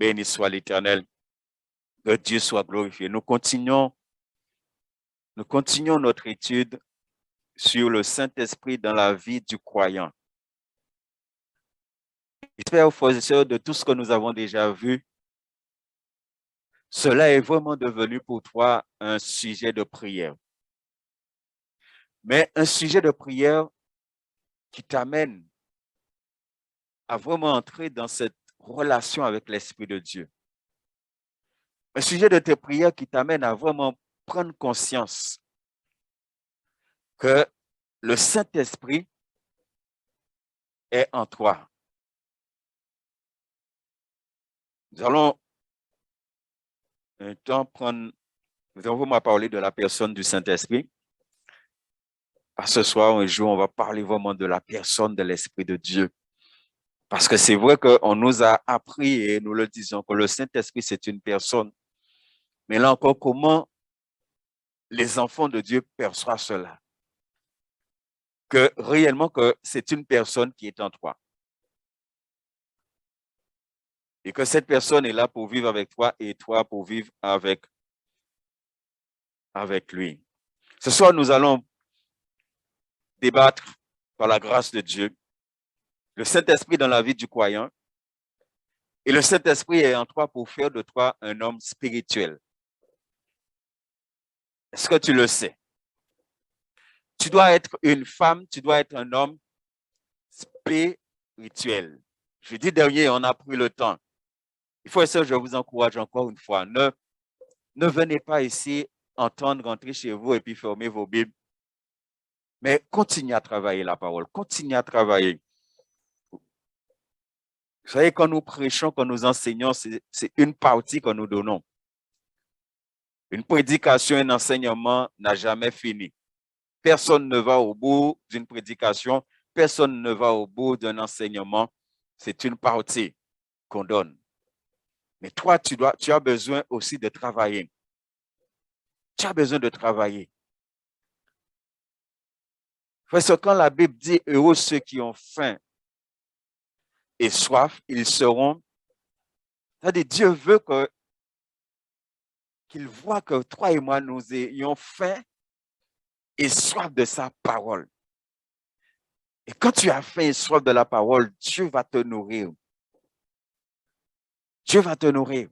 Béni soit l'Éternel. Que Dieu soit glorifié. Nous continuons notre étude sur le Saint-Esprit dans la vie du croyant. J'espère, frères et sœurs, de tout ce que nous avons déjà vu, cela est vraiment devenu pour toi un sujet de prière. Mais un sujet de prière qui t'amène à vraiment entrer dans cette relation avec l'Esprit de Dieu. Un sujet de tes prières qui t'amène à vraiment prendre conscience que le Saint-Esprit est en toi. Nous allons un temps prendre, nous allons vraiment parler de la personne du Saint-Esprit. Ce soir, un jour, on va parler vraiment de la personne de l'Esprit de Dieu. Parce que c'est vrai qu'on nous a appris et nous le disons que le Saint-Esprit, c'est une personne. Mais là encore, comment les enfants de Dieu perçoivent cela? Que réellement, que c'est une personne qui est en toi. Et que cette personne est là pour vivre avec toi et toi pour vivre avec lui. Ce soir, nous allons débattre par la grâce de Dieu le Saint-Esprit dans la vie du croyant. Et le Saint-Esprit est en toi pour faire de toi un homme spirituel. Est-ce que tu le sais? Tu dois être une femme, tu dois être un homme spirituel. Jeudi dernier, on a pris le temps. Il faut essayer, je vous encourage encore une fois, ne venez pas ici entendre, rentrer chez vous et puis fermer vos Bibles. Mais continuez à travailler la parole, continuez à travailler. Vous savez, quand nous prêchons, quand nous enseignons, c'est une partie que nous donnons. Une prédication, un enseignement n'a jamais fini. Personne ne va au bout d'une prédication, personne ne va au bout d'un enseignement. C'est une partie qu'on donne. Mais toi, tu as besoin aussi de travailler. Tu as besoin de travailler. Parce que quand la Bible dit « Heureux ceux qui ont faim et soif, ils seront », c'est-à-dire Dieu veut qu'il voit que toi et moi, nous ayons faim et soif de sa parole. Et quand tu as faim et soif de la parole, Dieu va te nourrir. Dieu va te nourrir.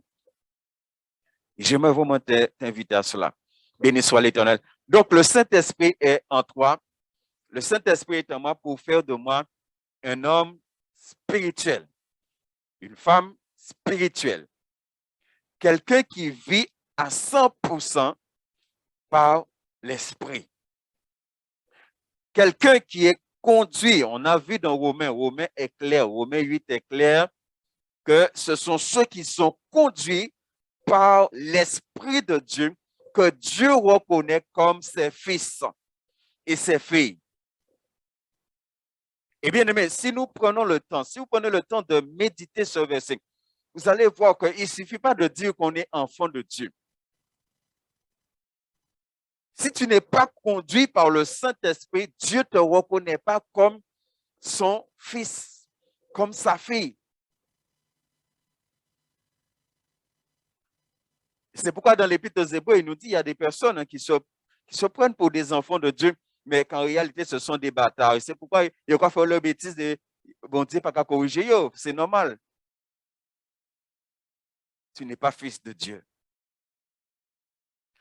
J'aimerais vraiment t'inviter à cela. Béni soit l'Éternel. Donc, le Saint-Esprit est en toi. Le Saint-Esprit est en moi pour faire de moi un homme spirituel, une femme spirituelle, quelqu'un qui vit à 100% par l'Esprit, quelqu'un qui est conduit. On a vu dans Romains est clair, Romains 8 est clair, que ce sont ceux qui sont conduits par l'Esprit de Dieu, que Dieu reconnaît comme ses fils et ses filles. Et bien aimé, si nous prenons le temps, si vous prenez le temps de méditer ce verset, vous allez voir qu'il ne suffit pas de dire qu'on est enfant de Dieu. Si tu n'es pas conduit par le Saint-Esprit, Dieu ne te reconnaît pas comme son fils, comme sa fille. C'est pourquoi dans l'Épître aux Hébreux, il nous dit qu'il y a des personnes qui se prennent pour des enfants de Dieu, mais qu'en réalité, ce sont des bâtards. Et c'est pourquoi ils ont fait leur bêtise de bon Dieu, pas qu'à corriger, c'est normal. Tu n'es pas fils de Dieu.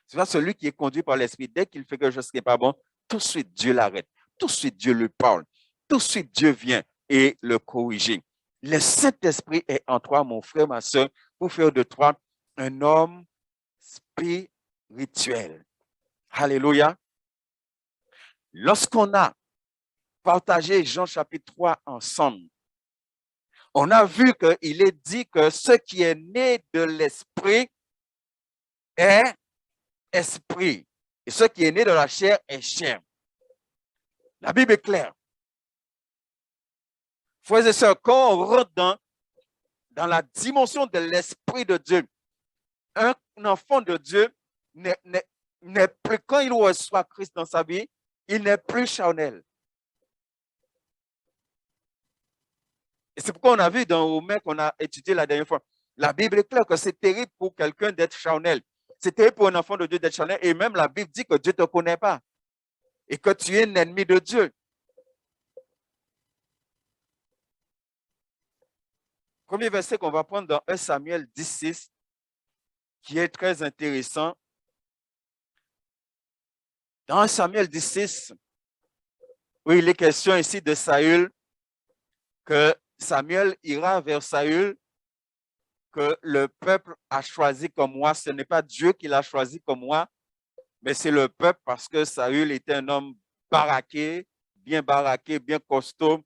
C'est pas celui qui est conduit par l'Esprit. Dès qu'il fait quelque chose qui n'est pas bon, tout de suite, Dieu l'arrête. Tout de suite, Dieu lui parle. Tout de suite, Dieu vient et le corriger. Le Saint-Esprit est en toi, mon frère, ma soeur, pour faire de toi un homme spirituel. Alléluia. Lorsqu'on a partagé Jean chapitre 3 ensemble, on a vu qu'il est dit que ce qui est né de l'esprit est esprit. Et ce qui est né de la chair est chair. La Bible est claire. Frères et sœurs, quand on rentre dans la dimension de l'esprit de Dieu, un enfant de Dieu n'est plus, quand il reçoit Christ dans sa vie, il n'est plus charnel. Et c'est pourquoi on a vu dans Romains qu'on a étudié la dernière fois, La Bible est claire que c'est terrible pour quelqu'un d'être charnel. C'est terrible pour un enfant de Dieu d'être charnel. Et même la Bible dit que Dieu ne te connaît pas et que tu es un ennemi de Dieu. Premier verset qu'on va prendre dans 1 Samuel 16, qui est très intéressant. Dans 1 Samuel 16, où il est question ici de Saül, que Samuel ira vers Saül, que le peuple a choisi comme moi. Ce n'est pas Dieu qui l'a choisi comme moi, mais c'est le peuple parce que Saül était un homme baraqué, bien costaud,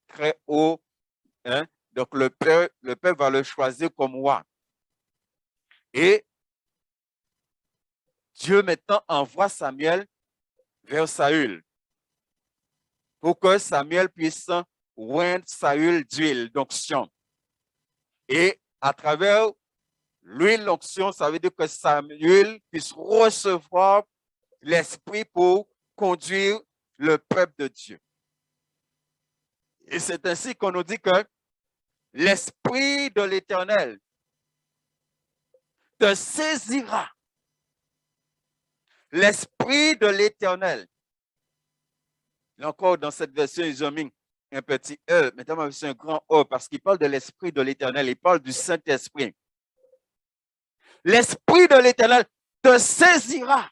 très haut. Hein? Donc le peuple va le choisir comme roi. Et Dieu maintenant envoie Samuel vers Saül pour que Samuel puisse oindre Saül d'huile d'onction. Et à travers l'huile d'onction, ça veut dire que Samuel puisse recevoir l'esprit pour conduire le peuple de Dieu. Et c'est ainsi qu'on nous dit que l'esprit de l'Éternel te saisira. L'esprit de l'Éternel. Là encore, dans cette version, ils ont mis un petit E. Maintenant, c'est un grand O parce qu'il parle de l'esprit de l'Éternel. Il parle du Saint-Esprit. L'esprit de l'Éternel te saisira.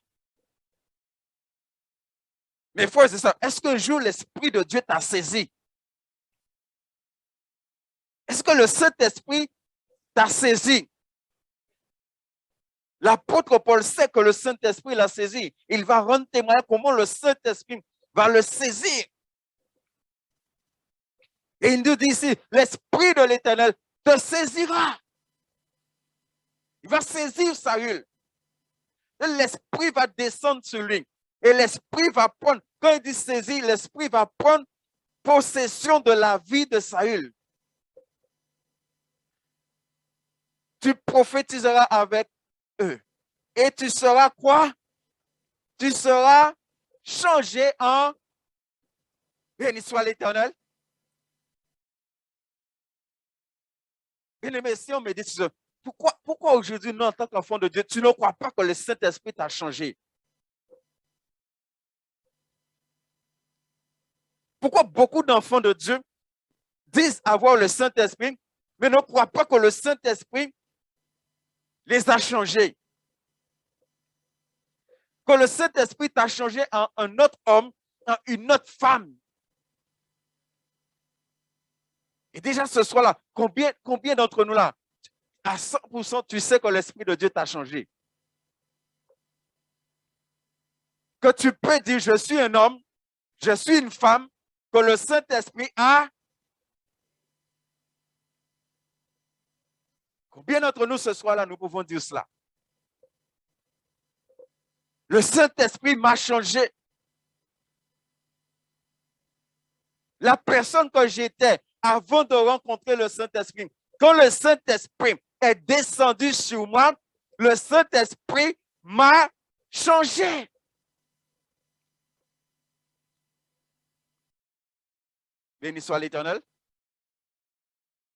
Mais frères et sœurs, est-ce qu'un jour l'esprit de Dieu t'a saisi? Est-ce que le Saint-Esprit t'a saisi? L'apôtre Paul sait que le Saint-Esprit l'a saisi. Il va rendre témoignage comment le Saint-Esprit va le saisir. Et il nous dit ici, l'Esprit de l'Éternel te saisira. Il va saisir Saül. L'Esprit va descendre sur lui. Et l'Esprit va prendre, quand il dit saisir, l'Esprit va prendre possession de la vie de Saül. Tu prophétiseras avec eux. Et tu seras quoi? Tu seras changé en béni soit l'Éternel. Bien-aimé, si on me dit pourquoi aujourd'hui, nous, en tant qu'enfant de Dieu, tu ne crois pas que le Saint-Esprit t'a changé? Pourquoi beaucoup d'enfants de Dieu disent avoir le Saint-Esprit, mais ne croient pas que le Saint-Esprit les a changés? Que le Saint-Esprit t'a changé en un autre homme, en une autre femme. Et déjà ce soir-là, combien d'entre nous là, à 100%, tu sais que l'Esprit de Dieu t'a changé? Que tu peux dire, je suis un homme, je suis une femme, que le Saint-Esprit a. Combien d'entre nous ce soir-là, nous pouvons dire cela? Le Saint-Esprit m'a changé. La personne que j'étais avant de rencontrer le Saint-Esprit, quand le Saint-Esprit est descendu sur moi, le Saint-Esprit m'a changé. Béni soit l'Éternel.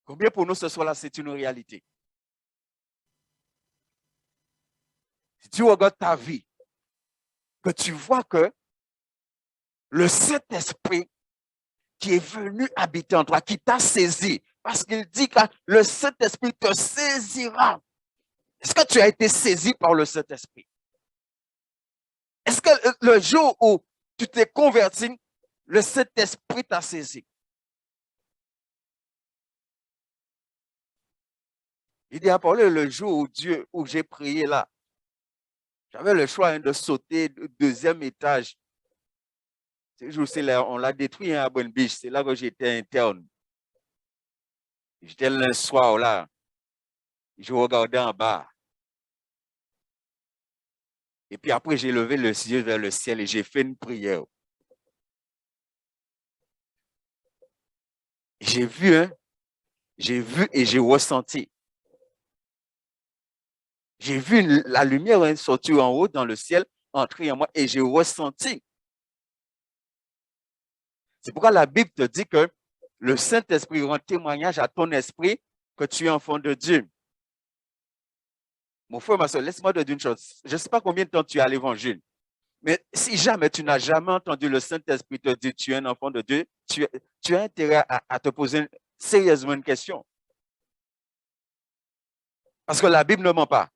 Combien pour nous ce soir-là, c'est une réalité? Si tu regardes ta vie, que tu vois que le Saint-Esprit qui est venu habiter en toi, qui t'a saisi, parce qu'il dit que le Saint-Esprit te saisira. Est-ce que tu as été saisi par le Saint-Esprit? Est-ce que le jour où tu t'es converti, le Saint-Esprit t'a saisi? Il dit à Paul, le jour où j'ai prié là, j'avais le choix de sauter du deuxième étage. Ce jour, on l'a détruit à Bonne Beach. C'est là que j'étais interne. J'étais le soir là. Je regardais en bas. Et puis après, j'ai levé le yeux vers le ciel et j'ai fait une prière. J'ai vu et j'ai ressenti. J'ai vu la lumière sortir en haut dans le ciel, entrer en moi et j'ai ressenti. C'est pourquoi la Bible te dit que le Saint-Esprit rend témoignage à ton esprit que tu es enfant de Dieu. Mon frère, ma soeur, laisse-moi te dire une chose. Je ne sais pas combien de temps tu es à l'évangile, mais si jamais tu n'as jamais entendu le Saint-Esprit te dire tu es un enfant de Dieu, tu as intérêt à te poser sérieusement une question. Parce que la Bible ne ment pas.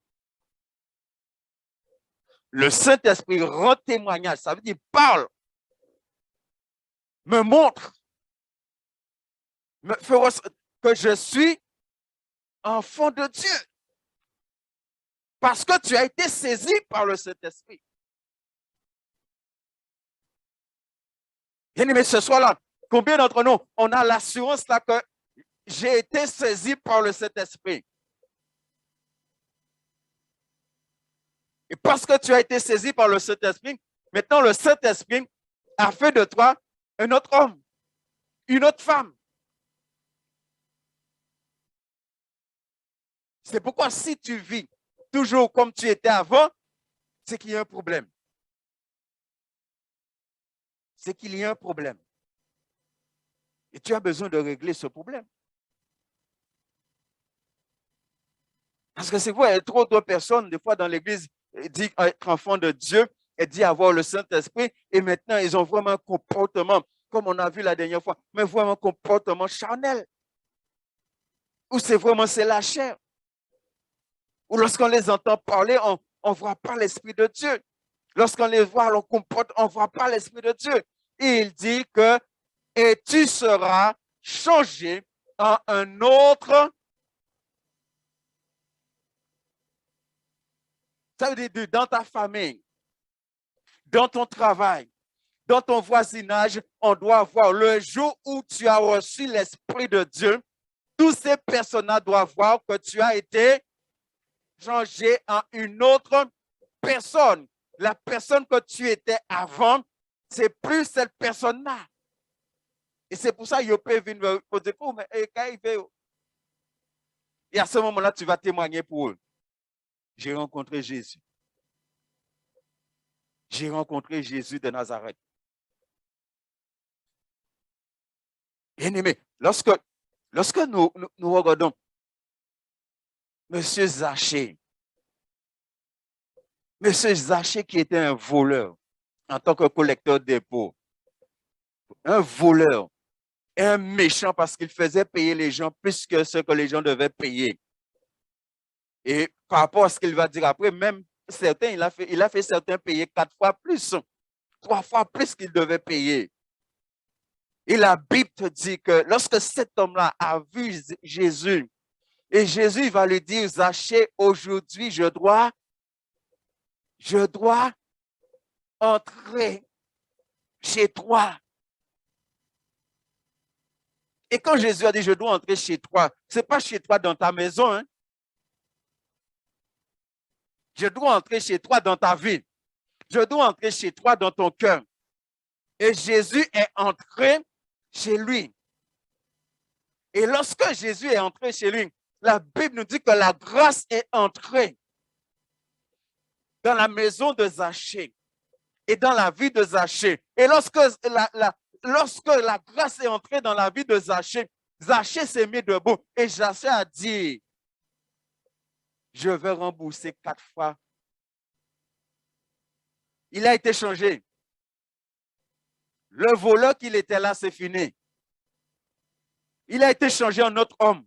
Le Saint-Esprit rend témoignage, ça veut dire parle, me montre, me fera que je suis enfant de Dieu. Parce que tu as été saisi par le Saint-Esprit. Bien aimé, ce soir-là, combien d'entre nous, on a l'assurance là que j'ai été saisi par le Saint-Esprit. Et parce que tu as été saisi par le Saint-Esprit, maintenant le Saint-Esprit a fait de toi un autre homme, une autre femme. C'est pourquoi si tu vis toujours comme tu étais avant, c'est qu'il y a un problème. C'est qu'il y a un problème. Et tu as besoin de régler ce problème. Parce que c'est vrai, trop de personnes, des fois dans l'église, disent être enfant de Dieu et disent avoir le Saint-Esprit. Et maintenant, ils ont vraiment un comportement, comme on a vu la dernière fois, mais vraiment un comportement charnel. Ou c'est vraiment, c'est la chair. Ou lorsqu'on les entend parler, on ne voit pas l'Esprit de Dieu. Lorsqu'on les voit, on comporte, on ne voit pas l'Esprit de Dieu. Et il dit que, et tu seras changé en un autre. Ça veut dire dans ta famille, dans ton travail, dans ton voisinage, on doit voir le jour où tu as reçu l'Esprit de Dieu, tous ces personnes-là doivent voir que tu as été changé en une autre personne. La personne que tu étais avant, c'est plus cette personne-là. Et c'est pour ça que vous pouvez venir pour dire, oh, mais quand il fait, et à ce moment-là, tu vas témoigner pour eux. J'ai rencontré Jésus. J'ai rencontré Jésus de Nazareth. Bien aimé, lorsque nous regardons Monsieur Zachée qui était un voleur en tant que collecteur d'impôts, un voleur, un méchant parce qu'il faisait payer les gens plus que ce que les gens devaient payer. Et par rapport à ce qu'il va dire après, même certains, il a fait certains payer 4 fois plus, 3 fois plus qu'il devait payer. Et la Bible te dit que lorsque cet homme-là a vu Jésus, et Jésus va lui dire, Zachée, aujourd'hui, je dois entrer chez toi. Et quand Jésus a dit, je dois entrer chez toi, ce n'est pas chez toi dans ta maison. Hein? Je dois entrer chez toi dans ta vie. Je dois entrer chez toi dans ton cœur. Et Jésus est entré chez lui. Et lorsque Jésus est entré chez lui, la Bible nous dit que la grâce est entrée dans la maison de Zachée et dans la vie de Zachée. Et lorsque la grâce est entrée dans la vie de Zachée, Zachée s'est mis debout et Zachée a dit, je vais rembourser 4 fois. Il a été changé. Le voleur qu'il était là, c'est fini. Il a été changé en autre homme.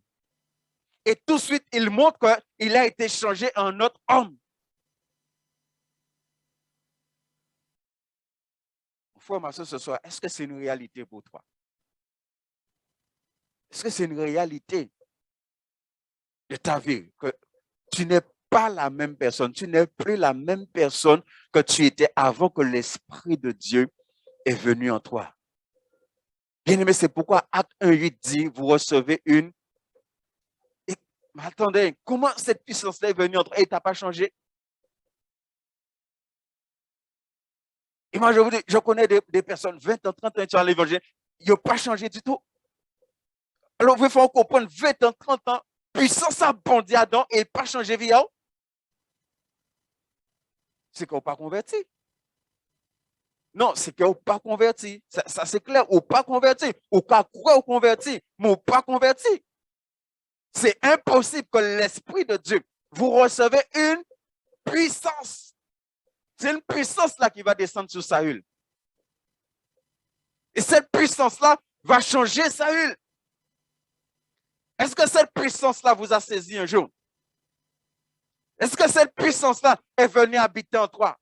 Et tout de suite, il montre qu'il a été changé en autre homme. Frère, ma soeur, ce soir, est-ce que c'est une réalité pour toi? Est-ce que c'est une réalité de ta vie? Que tu n'es pas la même personne, tu n'es plus la même personne que tu étais avant que l'Esprit de Dieu est venu en toi. Bien-aimé, c'est pourquoi Acte 1:8 dit, vous recevez une. Mais attendez, comment cette puissance-là est venue en toi et tu n'as pas changé? Et moi, je vous dis, je connais des personnes, 20 ans, 30 ans, qui sont à l'évangile, ils n'ont pas changé du tout. Alors, il faut comprendre, 20 ans, 30 ans, puissance a bondi à don et n'a pas changé vie. C'est qu'on n'a pas converti. Non, c'est qu'on n'a pas converti. Ça c'est clair, on n'a pas converti. On n'a pas converti, mais on n'a pas converti. C'est impossible que l'Esprit de Dieu vous recevez une puissance. C'est une puissance là qui va descendre sur Saül. Et cette puissance-là va changer Saül. Est-ce que cette puissance-là vous a saisi un jour? Est-ce que cette puissance-là est venue habiter en toi?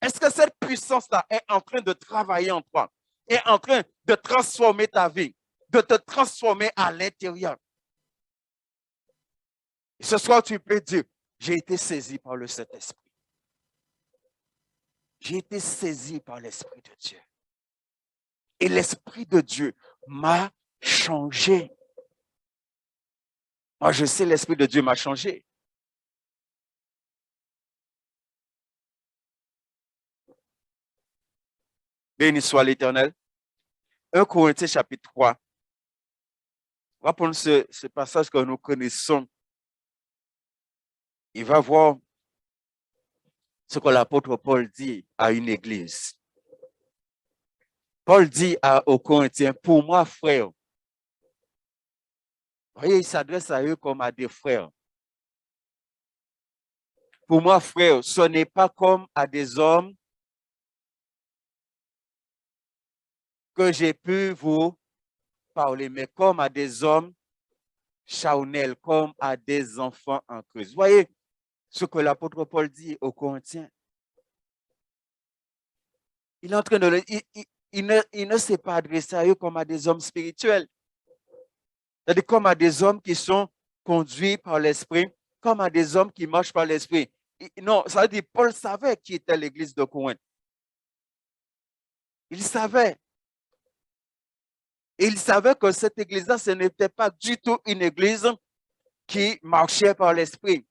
Est-ce que cette puissance-là est en train de travailler en toi? Est en train de transformer ta vie, de te transformer à l'intérieur? Et ce soir, tu peux dire, j'ai été saisi par le Saint-Esprit. J'ai été saisi par l'Esprit de Dieu. Et l'Esprit de Dieu m'a changé. Moi, je sais, l'Esprit de Dieu m'a changé. Béni soit l'Éternel. 1 Corinthiens chapitre 3. On va prendre ce passage que nous connaissons. Il va voir ce que l'apôtre Paul dit à une église. Paul dit aux Corinthiens, pour moi, frère. Vous voyez, il s'adresse à eux comme à des frères. Pour moi, frère, ce n'est pas comme à des hommes que j'ai pu vous parler, mais comme à des hommes charnels, comme à des enfants en Christ. Vous voyez ce que l'apôtre Paul dit aux Corinthiens. Il est en train de il ne s'est pas adressé à eux comme à des hommes spirituels. C'est-à-dire comme à des hommes qui sont conduits par l'Esprit, comme à des hommes qui marchent par l'Esprit. Non, ça veut dire Paul savait qui était l'église de Corinthe. Il savait. Et il savait que cette église-là, ce n'était pas du tout une église qui marchait par l'Esprit.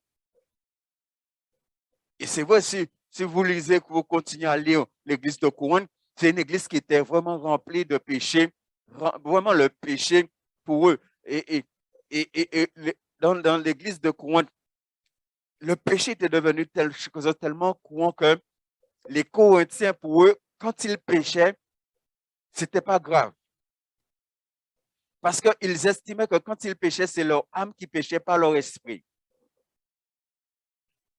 Et c'est vrai, si vous lisez, que vous continuez à lire l'église de Corinthe, c'est une église qui était vraiment remplie de péchés, vraiment le péché pour eux. Et dans l'église de Corinthe, le péché était devenu tellement courant que les Corinthiens, pour eux, quand ils péchaient, ce n'était pas grave. Parce qu'ils estimaient que quand ils péchaient, c'est leur âme qui péchait, pas leur esprit.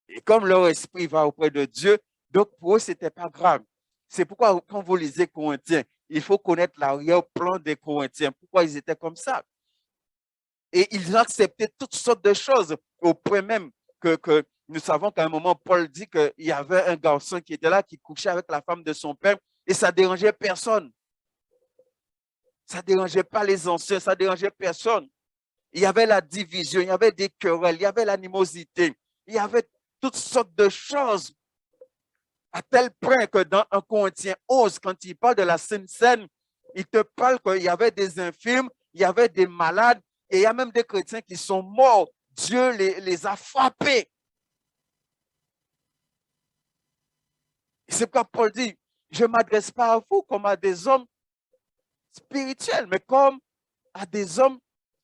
Et comme leur esprit va auprès de Dieu, donc pour eux, ce n'était pas grave. C'est pourquoi, quand vous lisez Corinthiens, il faut connaître l'arrière-plan des Corinthiens. Pourquoi ils étaient comme ça? Et ils acceptaient toutes sortes de choses, au point même que nous savons qu'à un moment, Paul dit qu'il y avait un garçon qui était là, qui couchait avec la femme de son père, et ça ne dérangeait personne. Ça ne dérangeait pas les anciens, ça ne dérangeait personne. Il y avait la division, il y avait des querelles, il y avait l'animosité, il y avait toutes sortes de choses. À tel point que dans 1 Corinthiens 11, quand il parle de la Sainte Seine, il te parle qu'il y avait des infirmes, il y avait des malades, et il y a même des chrétiens qui sont morts. Dieu les a frappés. C'est pourquoi Paul dit, je ne m'adresse pas à vous comme à des hommes spirituels, mais comme à des hommes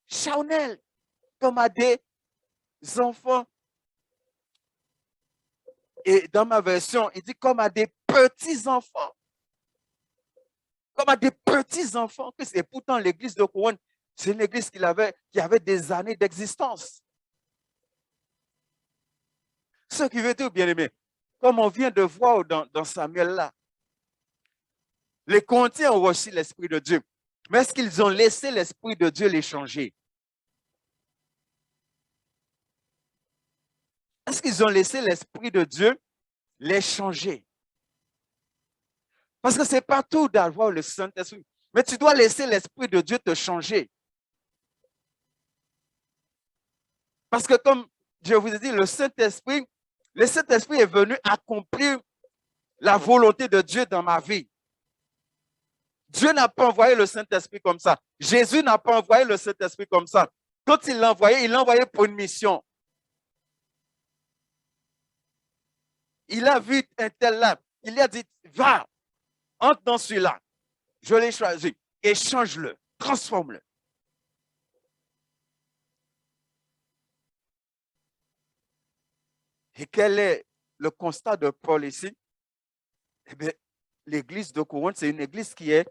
charnels, comme à des enfants. Et dans ma version, il dit comme à des petits-enfants. Comme à des petits-enfants. Et pourtant, l'église de Corinthe, c'est une église qui avait des années d'existence. Ce qui veut dire, bien aimé, comme on vient de voir dans Samuel là, les Corinthiens ont reçu l'Esprit de Dieu. Mais est-ce qu'ils ont laissé l'Esprit de Dieu les changer? Est-ce qu'ils ont laissé l'Esprit de Dieu les changer? Parce que ce n'est pas tout d'avoir le Saint-Esprit. Mais tu dois laisser l'Esprit de Dieu te changer. Parce que comme je vous ai dit, le Saint-Esprit est venu accomplir la volonté de Dieu dans ma vie. Dieu n'a pas envoyé le Saint-Esprit comme ça. Jésus n'a pas envoyé le Saint-Esprit comme ça. Quand il l'a envoyé pour une mission. Il a vu un tel là. Il lui a dit, va, entre dans celui-là. Je l'ai choisi. Échange-le, transforme-le. Et quel est le constat de Paul ici? Eh bien, l'église de Corinthe, c'est une église qui est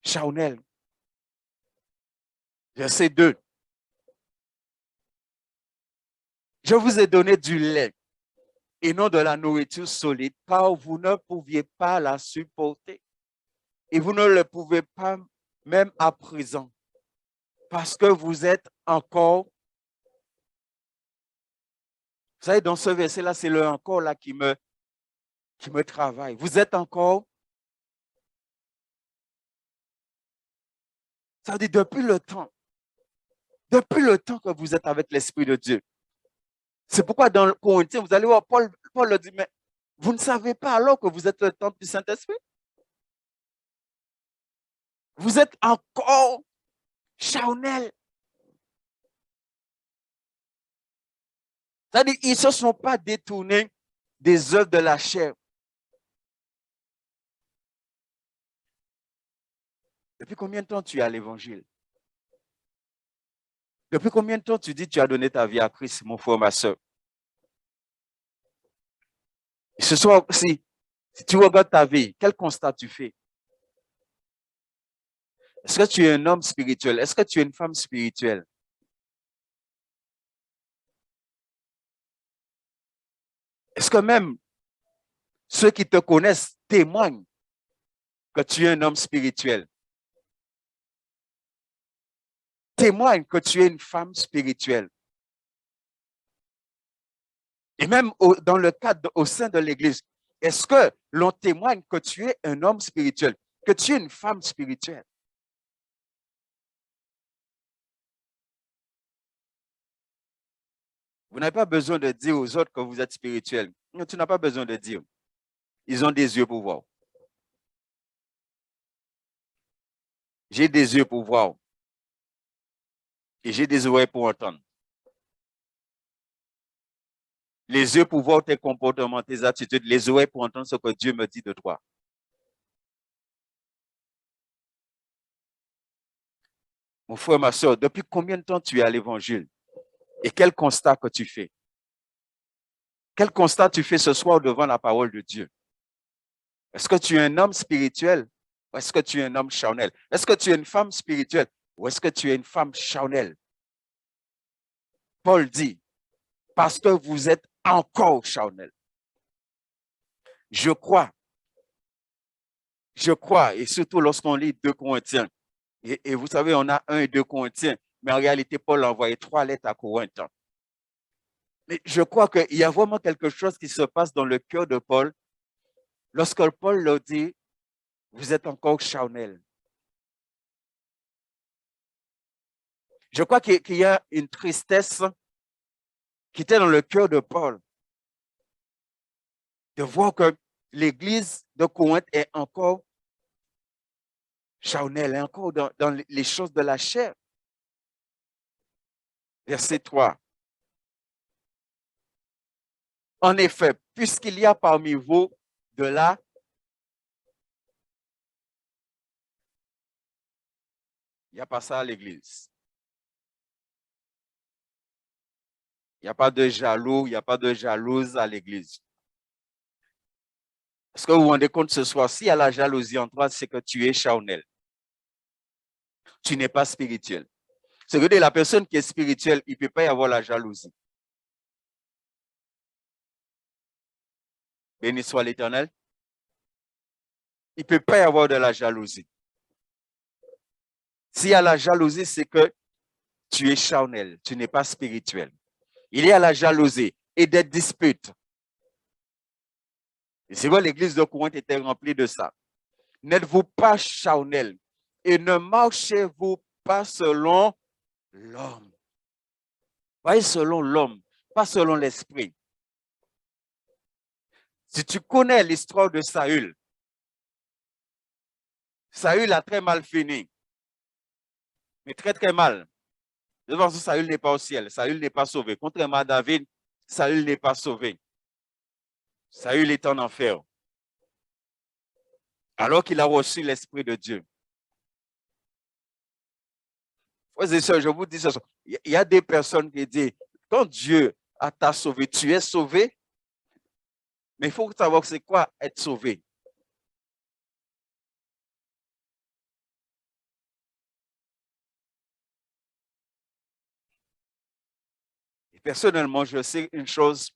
charnelle. Verset 2. Je vous ai donné du lait et non de la nourriture solide, car vous ne pouviez pas la supporter. Et vous ne le pouvez pas même à présent, parce que vous êtes encore. Vous savez, dans ce verset-là, c'est le encore là qui me travaille. Vous êtes encore. Ça veut dire depuis le temps que vous êtes avec l'Esprit de Dieu. C'est pourquoi dans le Corinthiens, vous allez voir, Paul le dit, mais vous ne savez pas alors que vous êtes le temple du Saint-Esprit? Vous êtes encore charnel. C'est-à-dire qu'ils ne se sont pas détournés des œuvres de la chair. Depuis combien de temps tu es à l'Évangile? Depuis combien de temps tu dis que tu as donné ta vie à Christ, mon frère, ma soeur? Et ce soir, si tu regardes ta vie, quel constat tu fais? Est-ce que tu es un homme spirituel? Est-ce que tu es une femme spirituelle? Est-ce que même ceux qui te connaissent témoignent que tu es un homme spirituel? Témoignent que tu es une femme spirituelle? Et même dans le cadre, au sein de l'Église, est-ce que l'on témoigne que tu es un homme spirituel, que tu es une femme spirituelle? Vous n'avez pas besoin de dire aux autres que vous êtes spirituel. Non, tu n'as pas besoin de dire. Ils ont des yeux pour voir. J'ai des yeux pour voir. Et j'ai des oreilles pour entendre. Les yeux pour voir tes comportements, tes attitudes. Les oreilles pour entendre ce que Dieu me dit de toi. Mon frère, ma soeur, depuis combien de temps tu es à l'Évangile? Et quel constat que tu fais? Quel constat tu fais ce soir devant la parole de Dieu? Est-ce que tu es un homme spirituel ou est-ce que tu es un homme charnel? Est-ce que tu es une femme spirituelle ou est-ce que tu es une femme charnelle? Paul dit, parce que vous êtes encore charnel. Je crois, et surtout lorsqu'on lit 2 Corinthiens, et vous savez, on a 1 et 2 Corinthiens, mais en réalité, Paul a envoyé 3 lettres à Corinthe. Mais je crois qu'il y a vraiment quelque chose qui se passe dans le cœur de Paul lorsque Paul leur dit, vous êtes encore charnel. Je crois qu'il y a une tristesse qui était dans le cœur de Paul de voir que l'église de Corinthe est encore charnelle, est encore dans les choses de la chair. Verset 3. En effet, puisqu'il y a parmi vous de la... Il n'y a pas ça à l'église. Il n'y a pas de jaloux, il n'y a pas de jalouse à l'église. Est-ce que vous vous rendez compte ce soir, s'il y a la jalousie en toi, c'est que tu es charnel. Tu n'es pas spirituel. C'est que la personne qui est spirituelle, il ne peut pas y avoir la jalousie. Béni soit l'Éternel. Il ne peut pas y avoir de la jalousie. S'il y a la jalousie, c'est que tu es charnel, tu n'es pas spirituel. Il y a la jalousie et des disputes. Et c'est vrai, l'église de Corinthe était remplie de ça. N'êtes-vous pas charnel et ne marchez-vous pas selon l'homme? Pas selon l'homme, pas selon l'esprit. Si tu connais l'histoire de Saül, Saül a très mal fini, mais très très mal. De toute façon, Saül n'est pas au ciel, Saül n'est pas sauvé. Contrairement à David, Saül n'est pas sauvé. Saül est en enfer. Alors qu'il a reçu l'Esprit de Dieu. Frères et sœurs, je vous dis ce soir, il y a des personnes qui disent, quand Dieu t'a sauvé, tu es sauvé, mais il faut savoir c'est quoi être sauvé. Personnellement, je sais une chose,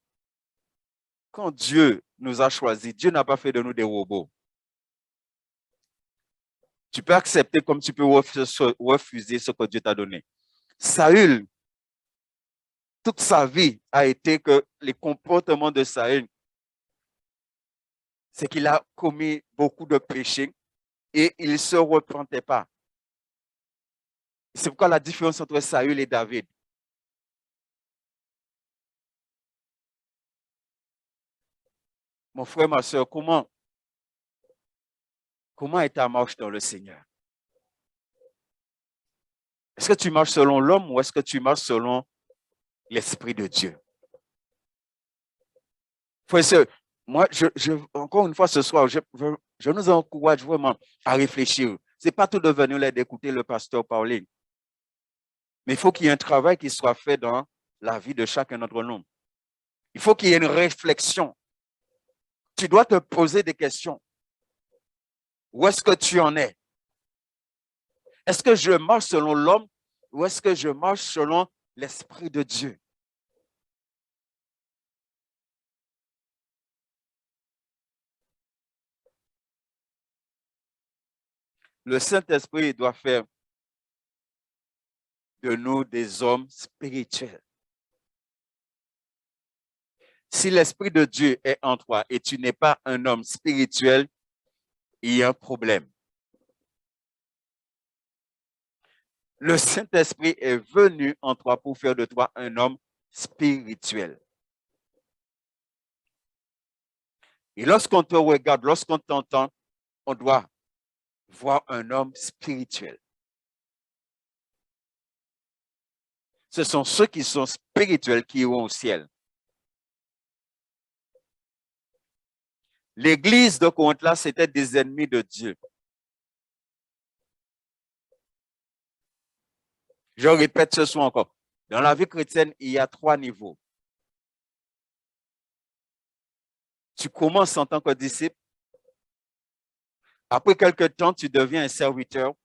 quand Dieu nous a choisis, Dieu n'a pas fait de nous des robots. Tu peux accepter comme tu peux refuser ce que Dieu t'a donné. Saül, toute sa vie a été que les comportements de Saül, c'est qu'il a commis beaucoup de péchés et il ne se repentait pas. C'est pourquoi la différence entre Saül et David. Mon frère, ma soeur, comment est ta marche dans le Seigneur? Est-ce que tu marches selon l'homme ou est-ce que tu marches selon l'Esprit de Dieu? Frère, moi, encore une fois ce soir, je nous encourage vraiment à réfléchir. Ce n'est pas tout de venir là d'écouter le pasteur parler. Mais il faut qu'il y ait un travail qui soit fait dans la vie de chacun d'entre nous. Il faut qu'il y ait une réflexion. Tu dois te poser des questions. Où est-ce que tu en es? Est-ce que je marche selon l'homme ou est-ce que je marche selon l'Esprit de Dieu? Le Saint-Esprit doit faire de nous des hommes spirituels. Si l'Esprit de Dieu est en toi et tu n'es pas un homme spirituel, il y a un problème. Le Saint-Esprit est venu en toi pour faire de toi un homme spirituel. Et lorsqu'on te regarde, lorsqu'on t'entend, on doit voir un homme spirituel. Ce sont ceux qui sont spirituels qui iront au ciel. L'église de Corinthe, là, c'était des ennemis de Dieu. Je répète ce soir encore. Dans la vie chrétienne, il y a 3 niveaux. Tu commences en tant que disciple. Après quelque temps, tu deviens un serviteur.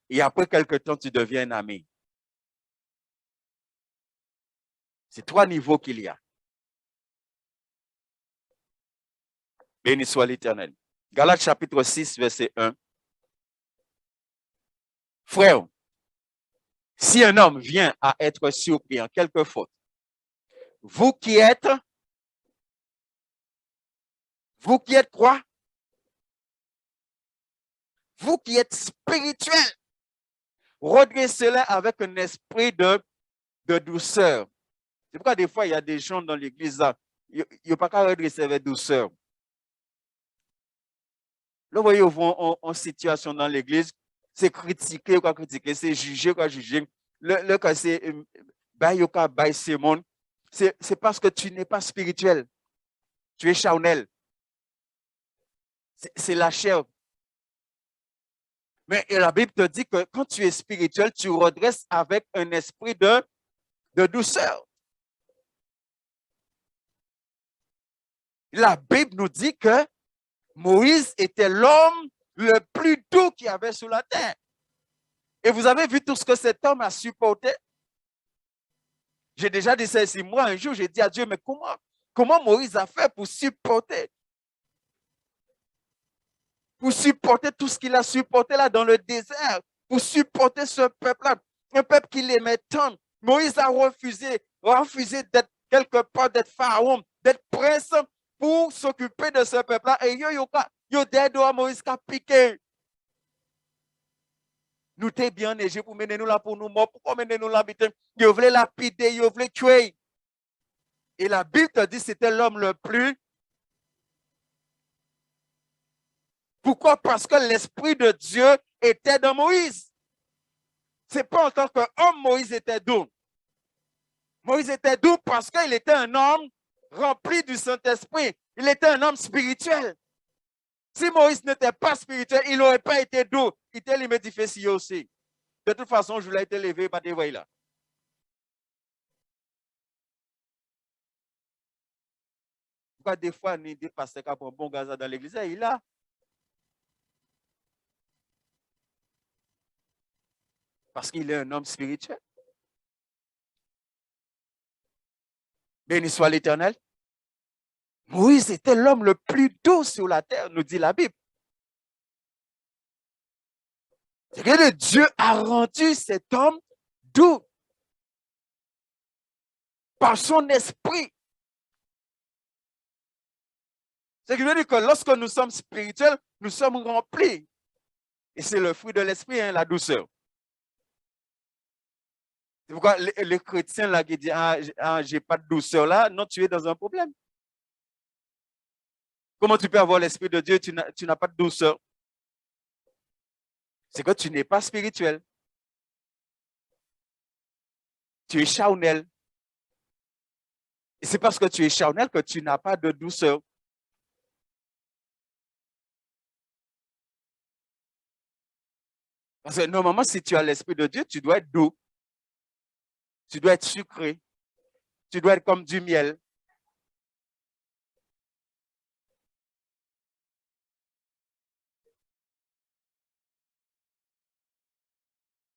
Et après quelque temps, tu deviens un ami. C'est 3 niveaux qu'il y a. Béni soit l'Éternel. Galates chapitre 6, verset 1. Frère, si un homme vient à être surpris en quelque faute, vous qui êtes quoi? Vous qui êtes spirituel, redressez-le avec un esprit de douceur. C'est pourquoi des fois, il y a des gens dans l'église là, il n'y a pas qu'à redresser avec douceur. Là, vous voyez, ils vont en situation dans l'église, c'est critiquer quoi critiquer, c'est juger quoi juger. Le cas, c'est c'est parce que tu n'es pas spirituel. Tu es charnel. C'est la chair. Mais la Bible te dit que quand tu es spirituel, tu redresses avec un esprit de douceur. La Bible nous dit que Moïse était l'homme le plus doux qu'il y avait sur la terre. Et vous avez vu tout ce que cet homme a supporté. J'ai déjà dit ça ici. Moi, un jour, j'ai dit à Dieu, mais comment Moïse a fait pour supporter tout ce qu'il a supporté là dans le désert, pour supporter ce peuple-là, un peuple qui l'aimait tant. Moïse a refusé d'être quelque part, d'être pharaon, d'être prince pour s'occuper de ce peuple-là. Et yo dead Moïse qui a piqué. Nous t'es bien neigé pour mener nous là pour nous morts. Pourquoi mener nous là? Ils voulaient lapider, ils voulaient tuer. Et la Bible te dit que c'était l'homme le plus. Pourquoi? Parce que l'Esprit de Dieu était dans Moïse. Ce n'est pas en tant qu'homme Moïse était doux. Moïse était doux parce qu'il était un homme rempli du Saint-Esprit. Il était un homme spirituel. Si Moïse n'était pas spirituel, il n'aurait pas été doux. Il était l'immédifié aussi. De toute façon, je l'ai été levé par des voix là. Pourquoi des fois, il dit pasteur qui a un bon gaz dans l'église, il a. Parce qu'il est un homme spirituel. Béni soit l'Éternel. Moïse était l'homme le plus doux sur la terre, nous dit la Bible. C'est que Dieu a rendu cet homme doux par son esprit. Ce qui veut dire que lorsque nous sommes spirituels, nous sommes remplis. Et c'est le fruit de l'esprit, hein, la douceur. C'est pourquoi les chrétiens là qui disent j'ai pas de douceur là, non, tu es dans un problème. Comment tu peux avoir l'esprit de Dieu, tu n'as pas de douceur? C'est que tu n'es pas spirituel. Tu es charnel. Et c'est parce que tu es charnel que tu n'as pas de douceur. Parce que normalement, si tu as l'esprit de Dieu, tu dois être doux. Tu dois être sucré. Tu dois être comme du miel.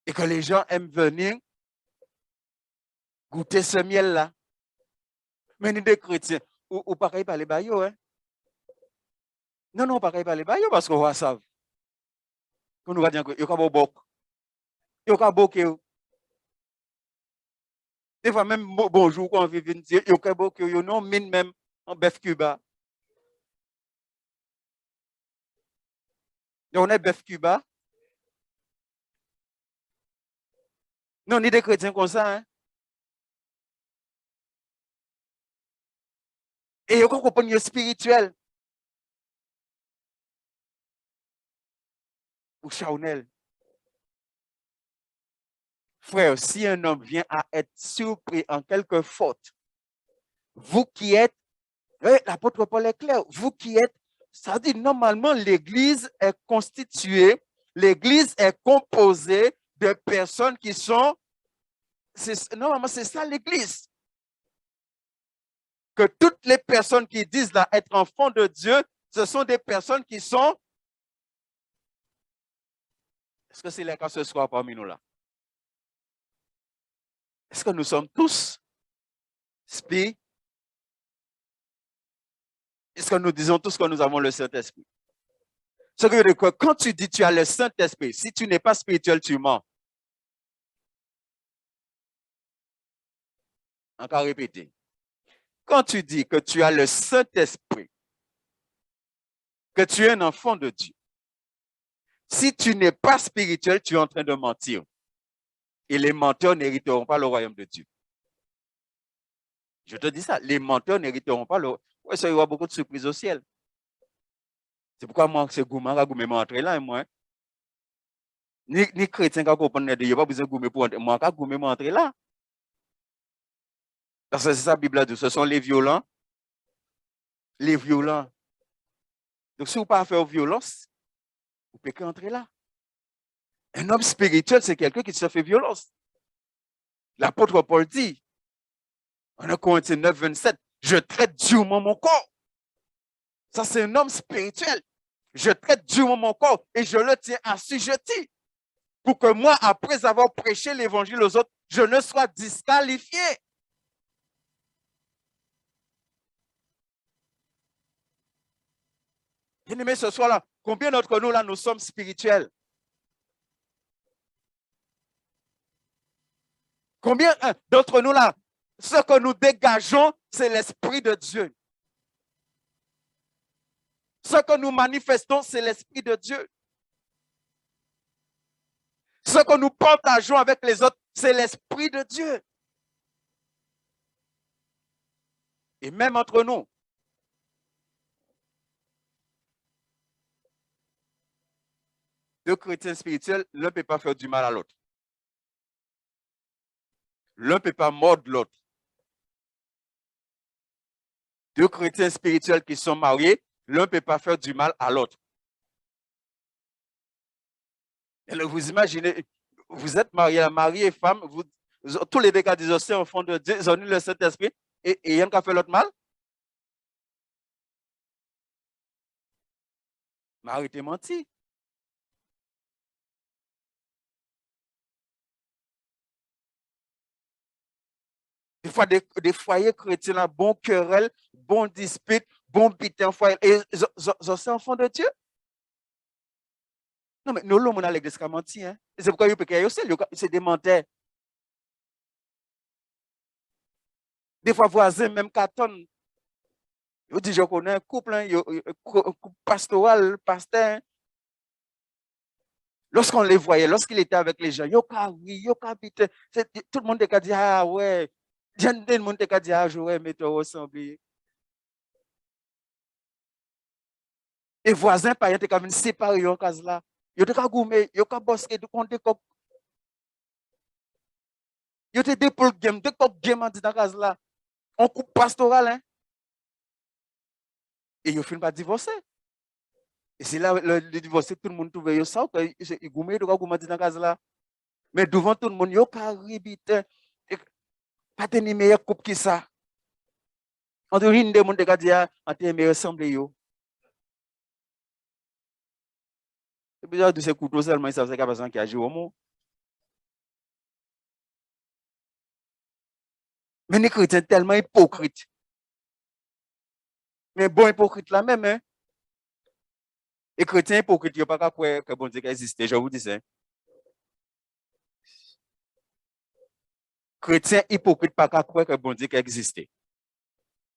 Et que les gens aiment venir goûter ce miel-là. Mais nous, des chrétiens, ou pareil par les baillots, hein? Non, non, pareil par les baillots, parce qu'on va savoir. Qu'on nous va dire que il y a un bok. Il y a un bok. Des fois, même bonjour, quand on vient dire, il y a un bok, il y a non, mine même, en bœuf Cuba. Et on est bœuf Cuba. Non, on est des chrétiens comme ça, hein? Et il y a un compagnon spirituel. Ou charnel. Frère, si un homme vient à être surpris en quelque faute, vous qui êtes, l'apôtre Paul est clair, vous qui êtes, ça dit normalement l'Église est constituée, l'Église est composée de personnes qui sont, normalement c'est ça l'Église. Que toutes les personnes qui disent là être enfants de Dieu, ce sont des personnes qui sont, est-ce que c'est le cas ce soir parmi nous là? Est-ce que nous sommes tous spirituels? Est-ce que nous disons tous que nous avons le Saint-Esprit? Ce qui veut dire que quand tu dis tu as le Saint-Esprit, si tu n'es pas spirituel, tu mens. Encore répéter. Quand tu dis que tu as le Saint-Esprit, que tu es un enfant de Dieu, si tu n'es pas spirituel, tu es en train de mentir. Et les menteurs n'hériteront pas le royaume de Dieu. Je te dis ça, les menteurs n'hériteront pas le royaume. Ouais, ça, il y aura beaucoup de surprises au ciel. C'est pourquoi moi, c'est Gouma, Gouma entrer là, moi. Ni chrétien qui comprennent, il n'y a pas besoin de Gouma pour entrer. Moi, Gouma entrer là. Parce que c'est ça, la Bible dit, ce sont les violents. Les violents. Donc, si vous ne pouvez pas faire violence, vous ne pouvez entrer là. Un homme spirituel, c'est quelqu'un qui se fait violence. L'apôtre Paul dit, en 1 Corinthiens 9, 27, je traite durement mon corps. Ça, c'est un homme spirituel. Je traite durement mon corps et je le tiens assujetti pour que moi, après avoir prêché l'évangile aux autres, je ne sois disqualifié. Bien-aimés, ce soir-là, combien d'entre nous, là, nous sommes spirituels? Combien d'entre nous, là, ce que nous dégageons, c'est l'Esprit de Dieu. Ce que nous manifestons, c'est l'Esprit de Dieu. Ce que nous partageons avec les autres, c'est l'Esprit de Dieu. Et même entre nous. Deux chrétiens spirituels, l'un ne peut pas faire du mal à l'autre. L'un ne peut pas mordre l'autre. Deux chrétiens spirituels qui sont mariés, l'un ne peut pas faire du mal à l'autre. Vous imaginez, vous êtes marié, mari et femme, tous les deux cas disent c'est enfant de Dieu, ils ont eu le Saint-Esprit, et il y a un qui a fait l'autre mal. Marie t'es menti. Des fois, des foyers chrétiens, là, bon querelle, bon dispute, bon pitin foyer. Et c'est enfants de Dieu. Non, mais nous, l'homme, on a l'église qui a menti. Hein? C'est pourquoi il peut qu'il y ait aussi, c'est des menteurs. Des fois, voisins, même carton. Ils disent, je connais un couple, hein, un couple pastoral, pasteur. Lorsqu'on les voyait, lorsqu'il était avec les gens, oui, tout le monde a dit, ah ouais, tout le monde a dit, ah ouais, mais tu ressembles. Et voisins, par exemple, ils ont séparé en case là. Ils ont gourmet, ils ont bosqué, ils ont des pour game, deux cop game dans la case là. On coupe pastoral, hein. Et ils finissent par divorcer. Et c'est là, le divorcé, tout le monde trouve ça, ils gourmet, ils ont dans la case là. Mais devant tout le monde, ils ont caribé, pas de meilleur couple que ça. On dit, une des monde qui dit, on te meilleur semblé, yo. C'est bizarre de ces couteaux seulement, ils savent que c'est personne qui a joué au monde. Mais les chrétiens sont tellement hypocrites. Mais bon hypocrite là même, hein. Les chrétiens hypocrites, ils n'ont pas qu'à croire que bon Dieu existe, je vous dis ça. Chrétiens hypocrites pas qu'à croire que bon Dieu existe.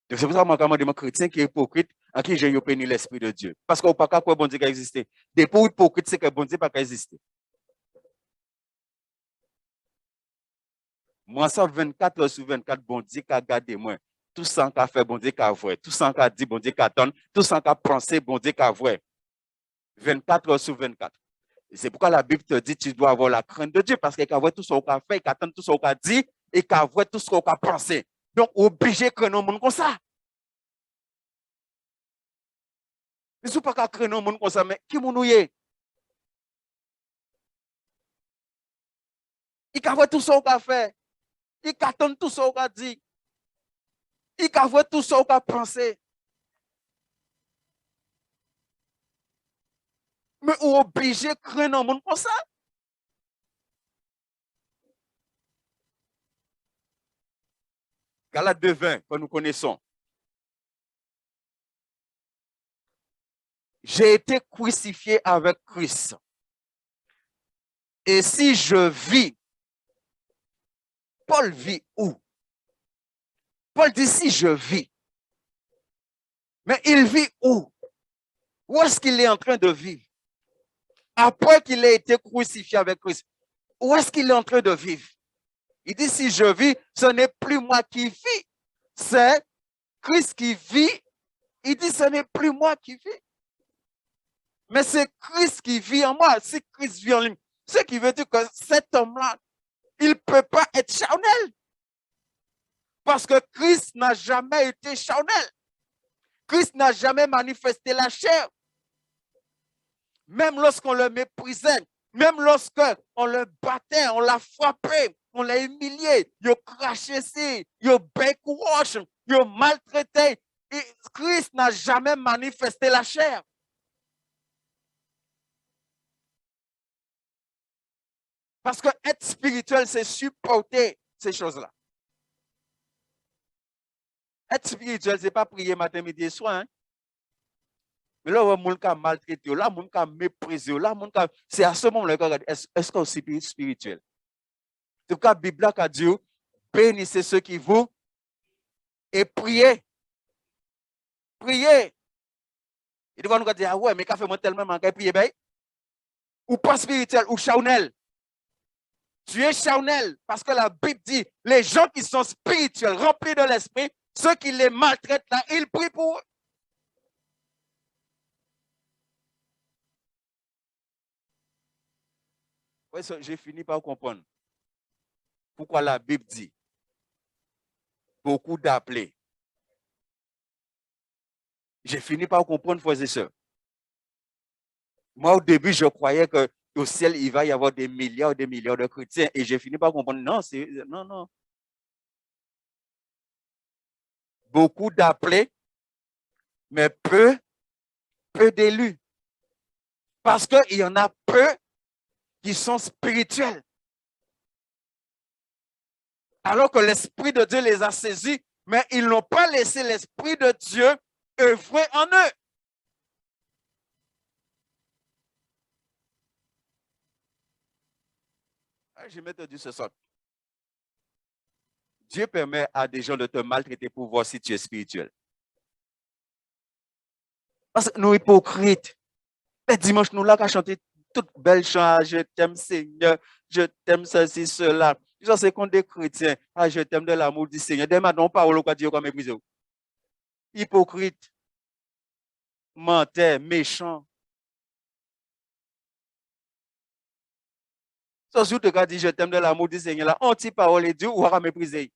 Donc c'est pour ça que je demande chrétien qui est hypocrite, à qui j'ai péni l'esprit de Dieu. Parce qu'on ne peut pas croire que bon Dieu existe. Des pour hypocrites, c'est que bon Dieu pas existe. Moi, ça 24 heures sur 24, bon Dieu qui a gardé moi. Tout ça qu'a fait, bon Dieu qui a vrai. Tout ça qu'a dit, bon Dieu qui attend. Tout ça qu'a pensé, bon Dieu qui a vrai. 24 heures sur 24. C'est pourquoi la Bible te dit tu dois avoir la crainte de Dieu parce qu'il a vu tout ce qu'on a fait, il attend tout ce qu'on a dit et qu'il a vu tout ce qu'on a pensé. Donc, obligé de craindre un monde comme ça. Mais si vous ne pouvez pas craindre un monde comme ça, mais qui nous est? Il a vu tout ce qu'on a fait. Il attend tout ce qu'on a dit. Il a vu tout ce qu'on a pensé. Mais obligé de craindre un monde comme ça. Galates 2:20, que nous connaissons. J'ai été crucifié avec Christ. Et si je vis, Paul vit où? Paul dit si je vis. Mais il vit où? Où est-ce qu'il est en train de vivre? Après qu'il ait été crucifié avec Christ, où est-ce qu'il est en train de vivre? Il dit si je vis, ce n'est plus moi qui vis, c'est Christ qui vit. Il dit ce n'est plus moi qui vis. Mais c'est Christ qui vit en moi. Si Christ vit en lui, ce qui veut dire que cet homme-là, il ne peut pas être charnel. Parce que Christ n'a jamais été charnel. Christ n'a jamais manifesté la chair. Même lorsqu'on le méprisait, même lorsqu'on le battait, on l'a frappé, on l'a humilié, il a craché ici, il a backwash, il a maltraité. Et Christ n'a jamais manifesté la chair. Parce que être spirituel, c'est supporter ces choses-là. Être spirituel, ce n'est pas prier matin, midi et soir. Hein? Mais là, on a maltraité, là, on a méprisé, là, c'est à ce moment-là qu'on regarde, est-ce qu'on est spirituel? En tout cas, la Bible a dit, bénissez ceux qui vous et priez. Priez. Il doit nous dire, ah ouais, mais qu'a fait moi tellement manqué prier, ben? Ou pas spirituel, ou charnel. Tu es charnel parce que la Bible dit, les gens qui sont spirituels, remplis de l'esprit, ceux qui les maltraitent là, ils prient pour eux. Oui, j'ai fini par comprendre pourquoi la Bible dit beaucoup d'appelés. J'ai fini par comprendre, frères et sœurs. Moi, au début, je croyais qu'au ciel, il va y avoir des milliards de chrétiens. Et j'ai fini par comprendre, non, non, non. Beaucoup d'appelés, mais peu d'élus. Parce qu'il y en a peu qui sont spirituels. Alors que l'Esprit de Dieu les a saisis, mais ils n'ont pas laissé l'Esprit de Dieu œuvrer en eux. Je vais te dire ce soir. Dieu permet à des gens de te maltraiter pour voir si tu es spirituel. Parce que nous, hypocrites, les dimanches, nous là, qu'à chanter toute belle chant, je t'aime Seigneur, je t'aime ceci, cela. Ça, c'est contre des chrétiens. Ah, je t'aime de l'amour du Seigneur. Dès maintenant, parole quoi Dieu comme méprisé. Hypocrite, menteur, méchant. Ça, si tu as dit, je t'aime de l'amour du Seigneur, là, anti-parole et Dieu, ou à mépriser.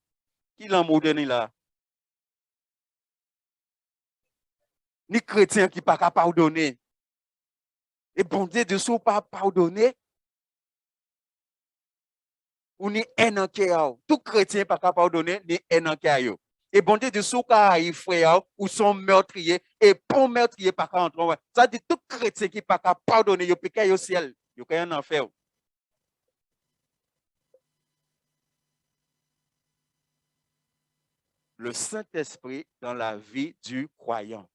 Qui l'amour donné là? Ni chrétien qui pas capable pardonner. Et bon Dieu, de sous pas pardonner. Ou ni haine en cœur. Tout chrétien pas capable pardonner, ni haine en cœur. Et bon Dieu, de sous qu'il frère ou son meurtrier, et pour meurtrier pas capable entrer. Ça dit tout chrétien qui pas capable pardonner, il peut au ciel, il peut en enfer. Le Saint-Esprit dans la vie du croyant.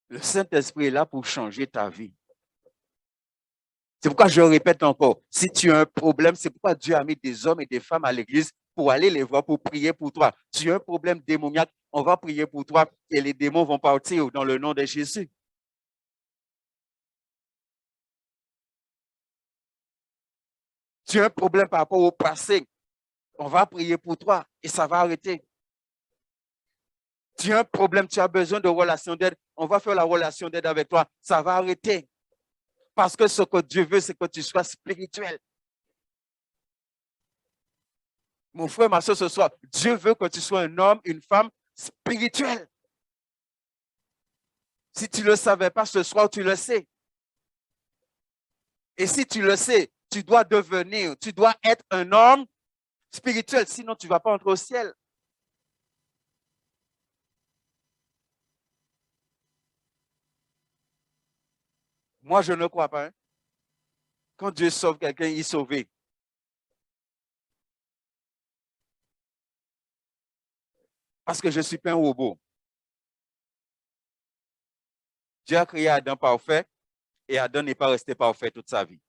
Le Saint-Esprit est là pour changer ta vie. C'est pourquoi je répète encore, si tu as un problème, c'est pourquoi Dieu a mis des hommes et des femmes à l'église pour aller les voir, pour prier pour toi. Tu as un problème démoniaque, on va prier pour toi et les démons vont partir dans le nom de Jésus. Tu as un problème par rapport au passé, on va prier pour toi et ça va arrêter. Tu as un problème, tu as besoin de relation d'aide, on va faire la relation d'aide avec toi, ça va arrêter. Parce que ce que Dieu veut, c'est que tu sois spirituel. Mon frère, ma soeur, ce soir, Dieu veut que tu sois un homme, une femme spirituelle. Si tu ne le savais pas ce soir, tu le sais. Et si tu le sais, tu dois devenir, tu dois être un homme spirituel, sinon tu ne vas pas entrer au ciel. Moi, je ne crois pas. Hein. Quand Dieu sauve quelqu'un, il est sauvé. Parce que je ne suis pas un robot. Dieu a créé Adam parfait et Adam n'est pas resté parfait toute sa vie.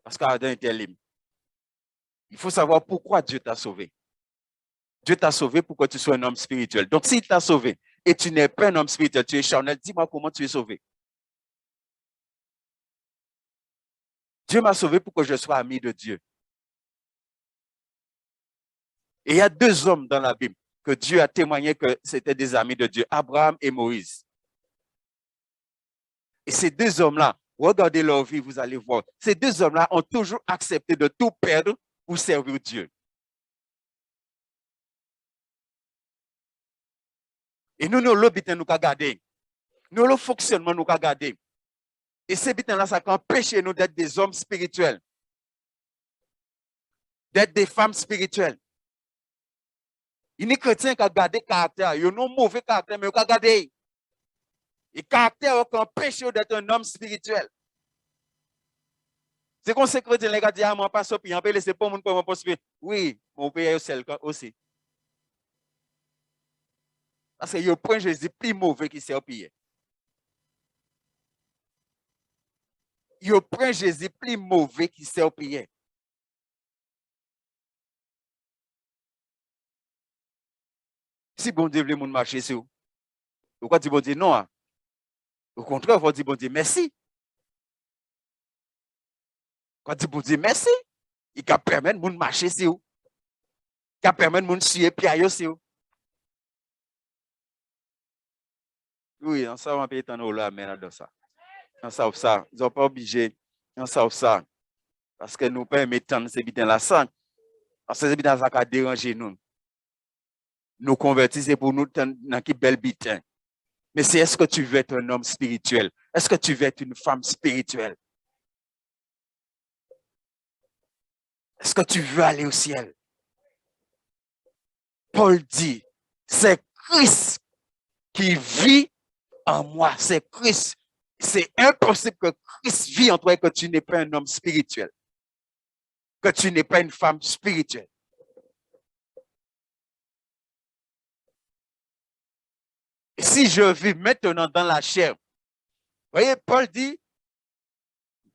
Parce qu'Adam était libre. Il faut savoir pourquoi Dieu t'a sauvé. Dieu t'a sauvé pour que tu sois un homme spirituel. Donc, s'il t'a sauvé et tu n'es pas un homme spirituel, tu es charnel, dis-moi comment tu es sauvé. Dieu m'a sauvé pour que je sois ami de Dieu. Et il y a deux hommes dans la Bible que Dieu a témoigné que c'était des amis de Dieu, Abraham et Moïse. Et ces deux hommes-là, regardez leur vie, vous allez voir. Ces deux hommes-là ont toujours accepté de tout perdre pour servir Dieu. Et nous, le but, nous avons gardé. Nous, le fonctionnement, nous avons gardé. Et ces buts-là, ça empêche nous d'être des hommes spirituels, d'être des femmes spirituelles. Il y a des chrétiens qui ont gardé caractère. Ils ont un mauvais caractère, mais ils ont gardé. Et caractère qui empêche d'être un homme spirituel. C'est comme ces chrétiens, les gars disent, ah, moi, pas ça, puis on peut laisser pas mon pour mon oui, mon pays aussi. Parce que il y a un point Jésus plus mauvais qui s'est pire. Il y a un point Jésus plus mauvais qui s'est pire. Si bon Dieu veut mon marcher sur vous, pourquoi dit bon Dieu non? Au contraire, il faut dire bon Dieu merci. Quand dit bon Dieu merci, il peut permettre de marcher sur vous. Il peut permettre de suivre pied sur vous. Oui, on s'en va payer tant là, mais dans ça. On s'en ça. Ils n'ont pas obligé. On s'en ça. Parce que nous pas aimer tant ces bitins là sang. Parce que ces bitins ça a dérangé nous. Nous convertir, c'est pour nous dans qui belle bitin. Mais c'est est-ce que tu veux être un homme spirituel? Est-ce que tu veux être une femme spirituelle? Est-ce que tu veux aller au ciel? Paul dit, c'est Christ qui vit en moi. C'est Christ. C'est impossible que Christ vit en toi et que tu n'es pas un homme spirituel. que tu n'es pas une femme spirituelle. Et si je vis maintenant dans la chair, voyez, Paul dit,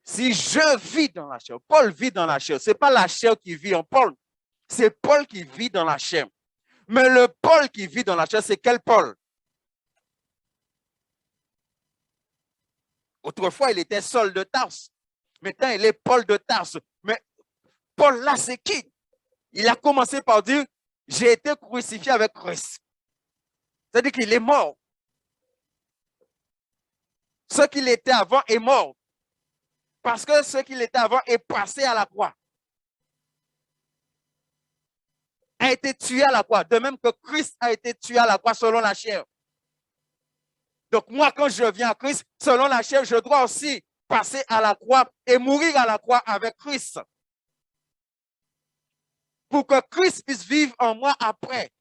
si je vis dans la chair, Paul vit dans la chair. Ce n'est pas la chair qui vit en Paul, c'est Paul qui vit dans la chair. Mais le Paul qui vit dans la chair, c'est quel Paul? Autrefois, il était Saul de Tarse. Maintenant, il est Paul de Tarse. Mais Paul, là, c'est qui? Il a commencé par dire, j'ai été crucifié avec Christ. C'est-à-dire qu'il est mort. Ce qu'il était avant est mort. Parce que ce qu'il était avant est passé à la croix. A été tué à la croix. De même que Christ a été tué à la croix selon la chair. Donc moi, quand je viens à Christ, selon la chair, je dois aussi passer à la croix et mourir à la croix avec Christ. Pour que Christ puisse vivre en moi après.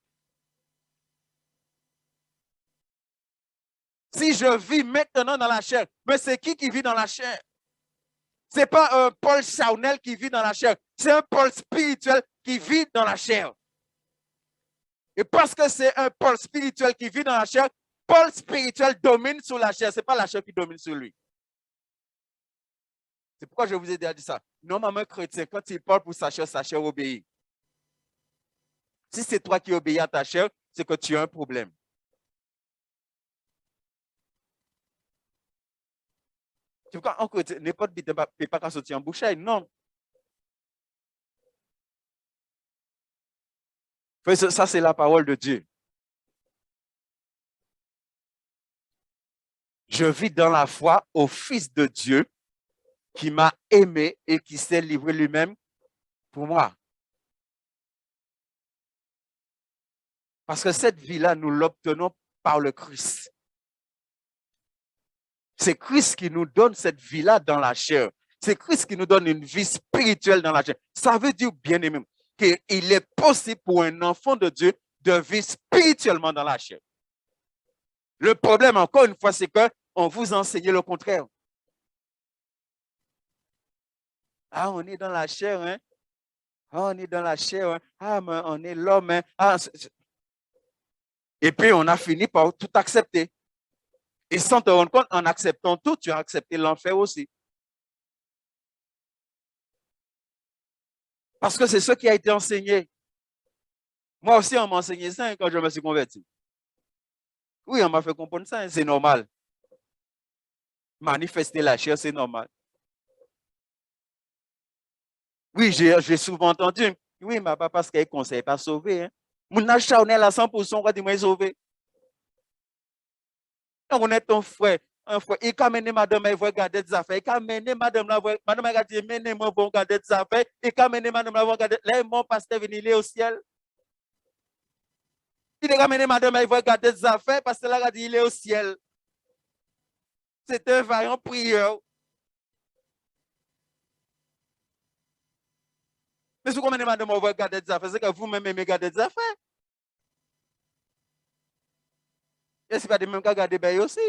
Si je vis maintenant dans la chair, mais c'est qui vit dans la chair? Ce n'est pas un Paul charnel qui vit dans la chair, c'est un Paul spirituel qui vit dans la chair. Et parce que c'est un Paul spirituel qui vit dans la chair, Paul spirituel domine sur la chair, ce n'est pas la chair qui domine sur lui. C'est pourquoi je vous ai déjà dit ça. Normalement, un chrétien, quand il parle pour sa chair obéit. Si c'est toi qui obéis à ta chair, c'est que tu as un problème. Tu vois, en chrétien, n'importe qui ne peut pas sortir en bouche, non. Ça, c'est la parole de Dieu. Je vis dans la foi au Fils de Dieu qui m'a aimé et qui s'est livré lui-même pour moi. Parce que cette vie-là, nous l'obtenons par le Christ. C'est Christ qui nous donne cette vie-là dans la chair. C'est Christ qui nous donne une vie spirituelle dans la chair. Ça veut dire, bien aimé, qu'il est possible pour un enfant de Dieu de vivre spirituellement dans la chair. Le problème, encore une fois, c'est qu'on vous enseigne le contraire. Ah, on est dans la chair, hein? Ah, on est dans la chair, hein? Ah, mais on est l'homme, hein? Ah, et puis, on a fini par tout accepter. Et sans te rendre compte, en acceptant tout, tu as accepté l'enfer aussi. Parce que c'est ce qui a été enseigné. Moi aussi, on m'a enseigné ça quand je me suis converti. Oui, on m'a fait comprendre ça, c'est normal. Manifester la chair, c'est normal. Oui, j'ai souvent entendu. Oui, mais pas parce qu'il ne conseille pas sauver. Hein. Mon âge charnel à 100%, on va dire, moi, sauver. On est ton frère. Un frère, il a mené madame, il va regarder des affaires. Il a mené madame, madame a dit, menez-moi, bon, regarder des affaires. Il a mené madame, regarder. Là, mon pasteur venu, il est au ciel. Il a mené madame, il va regarder des affaires parce que là, il a dit, il est au ciel. C'est un vaillant prieur. Mais si vous mettez madame, on va regarder des affaires, c'est que vous-même aimez regarder des affaires. Et c'est pas de même qu'à regarder bien aussi.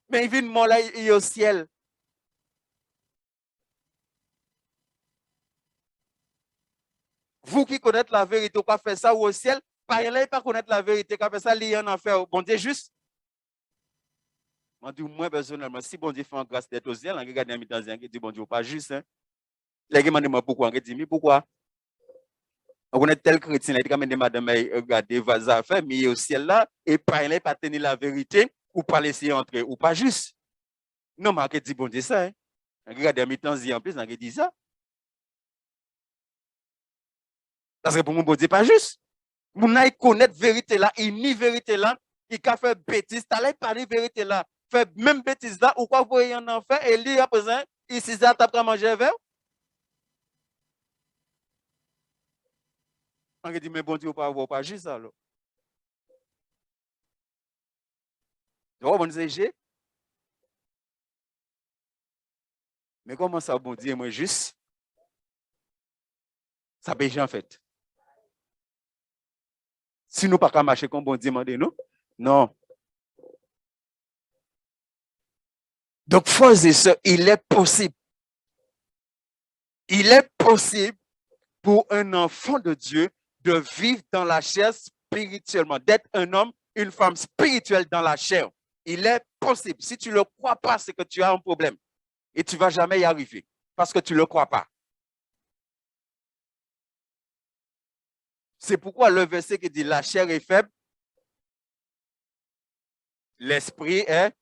Mais il vient de moi là, il est au ciel. Vous qui connaissez la vérité, vous faire ça ou au ciel, par là, pas connaître la vérité, vous fait ça, il y a un enfer. Bon Dieu, juste. Moi, personnellement, si bon Dieu fait en grâce d'être au ciel, on regarde un mi-temps, on dit bon Dieu, pas juste. Hein. Les gens me demandent pourquoi, on dit, mais pourquoi? On connaît tel chrétien, il dit, madame, regardez vos affaires, mais il est au ciel là, et par là, pas tenir la vérité, ou pas laisser entrer, ou pas juste. Non, mais on dit bon Dieu, ça. Hein. On regarde un mi-temps, en plus, on dit ça. Parce que pour moi, bon Dieu, pas juste. Mon aïe connaître vérité là, il nie vérité là, il a fait bêtise, t'allais parler vérité là, fait même bêtise là, ou quoi vous voyez en enfer, et lui à présent, il s'est tapé à manger vers. On dit, mais bon Dieu, pas juste ça. Bon Dieu, mais comment ça, bon Dieu, moi juste? Ça péché en fait. Si nous pas qu'à marcher comme bon Dieu, demandez-nous. Non. Donc, frères et sœurs, il est possible Il est possible pour un enfant de Dieu de vivre dans la chair spirituellement, d'être un homme, une femme spirituelle dans la chair. Il est possible. Si tu ne le crois pas, c'est que tu as un problème et tu ne vas jamais y arriver parce que tu ne le crois pas. C'est pourquoi le verset qui dit la chair est faible, l'esprit est,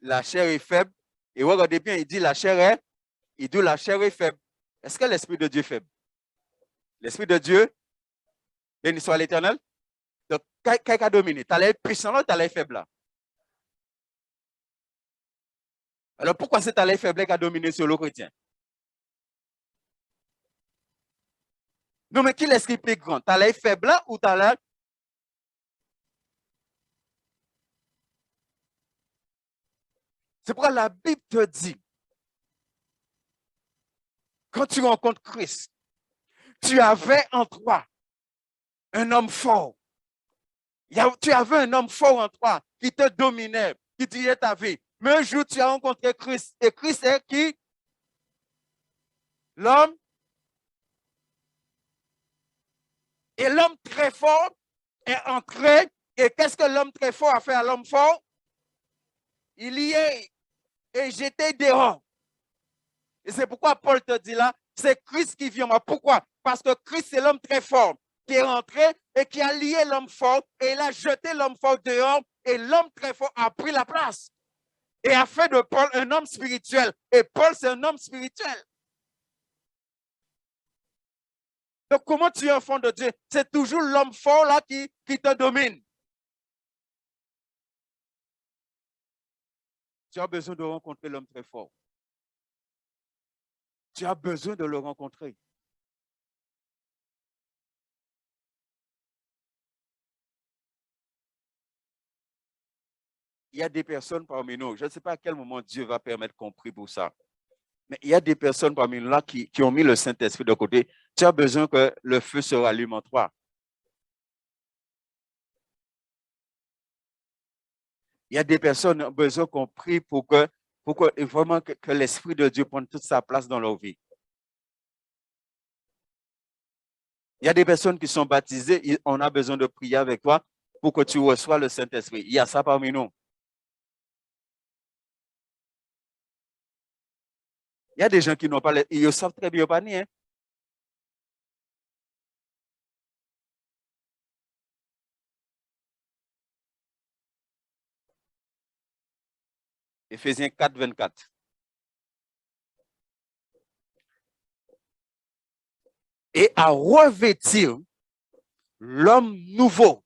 la chair est faible. Et regardez bien, il dit la chair est faible. Est-ce que l'esprit de Dieu est faible? L'esprit de Dieu, béni soit l'Éternel. Donc, qu'est-ce a dominé? Tu as l'air puissant là, tu as l'air faible là. Alors, pourquoi c'est ta l'air faible qui a dominé sur le chrétien? Non, mais qui est l'esprit plus grand? Tu as l'air faible là ou tu as l'air. C'est pourquoi la Bible te dit, quand tu rencontres Christ, tu avais en toi un homme fort. Tu avais un homme fort en toi qui te dominait, qui dirigeait ta vie. Mais un jour, tu as rencontré Christ. Et Christ est qui? L'homme. Et l'homme très fort est entré. Et qu'est-ce que l'homme très fort a fait à l'homme fort? Il y est et j'étais dehors. Et c'est pourquoi Paul te dit là, c'est Christ qui vit en moi. Pourquoi? Parce que Christ, c'est l'homme très fort qui est rentré et qui a lié l'homme fort et il a jeté l'homme fort dehors et l'homme très fort a pris la place et a fait de Paul un homme spirituel. Et Paul, c'est un homme spirituel. Donc, comment tu es enfant de Dieu? C'est toujours l'homme fort là qui te domine. Tu as besoin de rencontrer l'homme très fort. Tu as besoin de le rencontrer. Il y a des personnes parmi nous, je ne sais pas à quel moment Dieu va permettre qu'on prie pour ça, mais il y a des personnes parmi nous là qui ont mis le Saint-Esprit de côté. Tu as besoin que le feu se rallume en toi. Il y a des personnes qui ont besoin qu'on prie pour que vraiment que l'Esprit de Dieu prenne toute sa place dans leur vie. Il y a des personnes qui sont baptisées, on a besoin de prier avec toi pour que tu reçoives le Saint-Esprit. Il y a ça parmi nous. Il y a des gens qui n'ont pas, ils savent très bien pas ni, hein. Éphésiens 4, 24. Et à revêtir l'homme nouveau.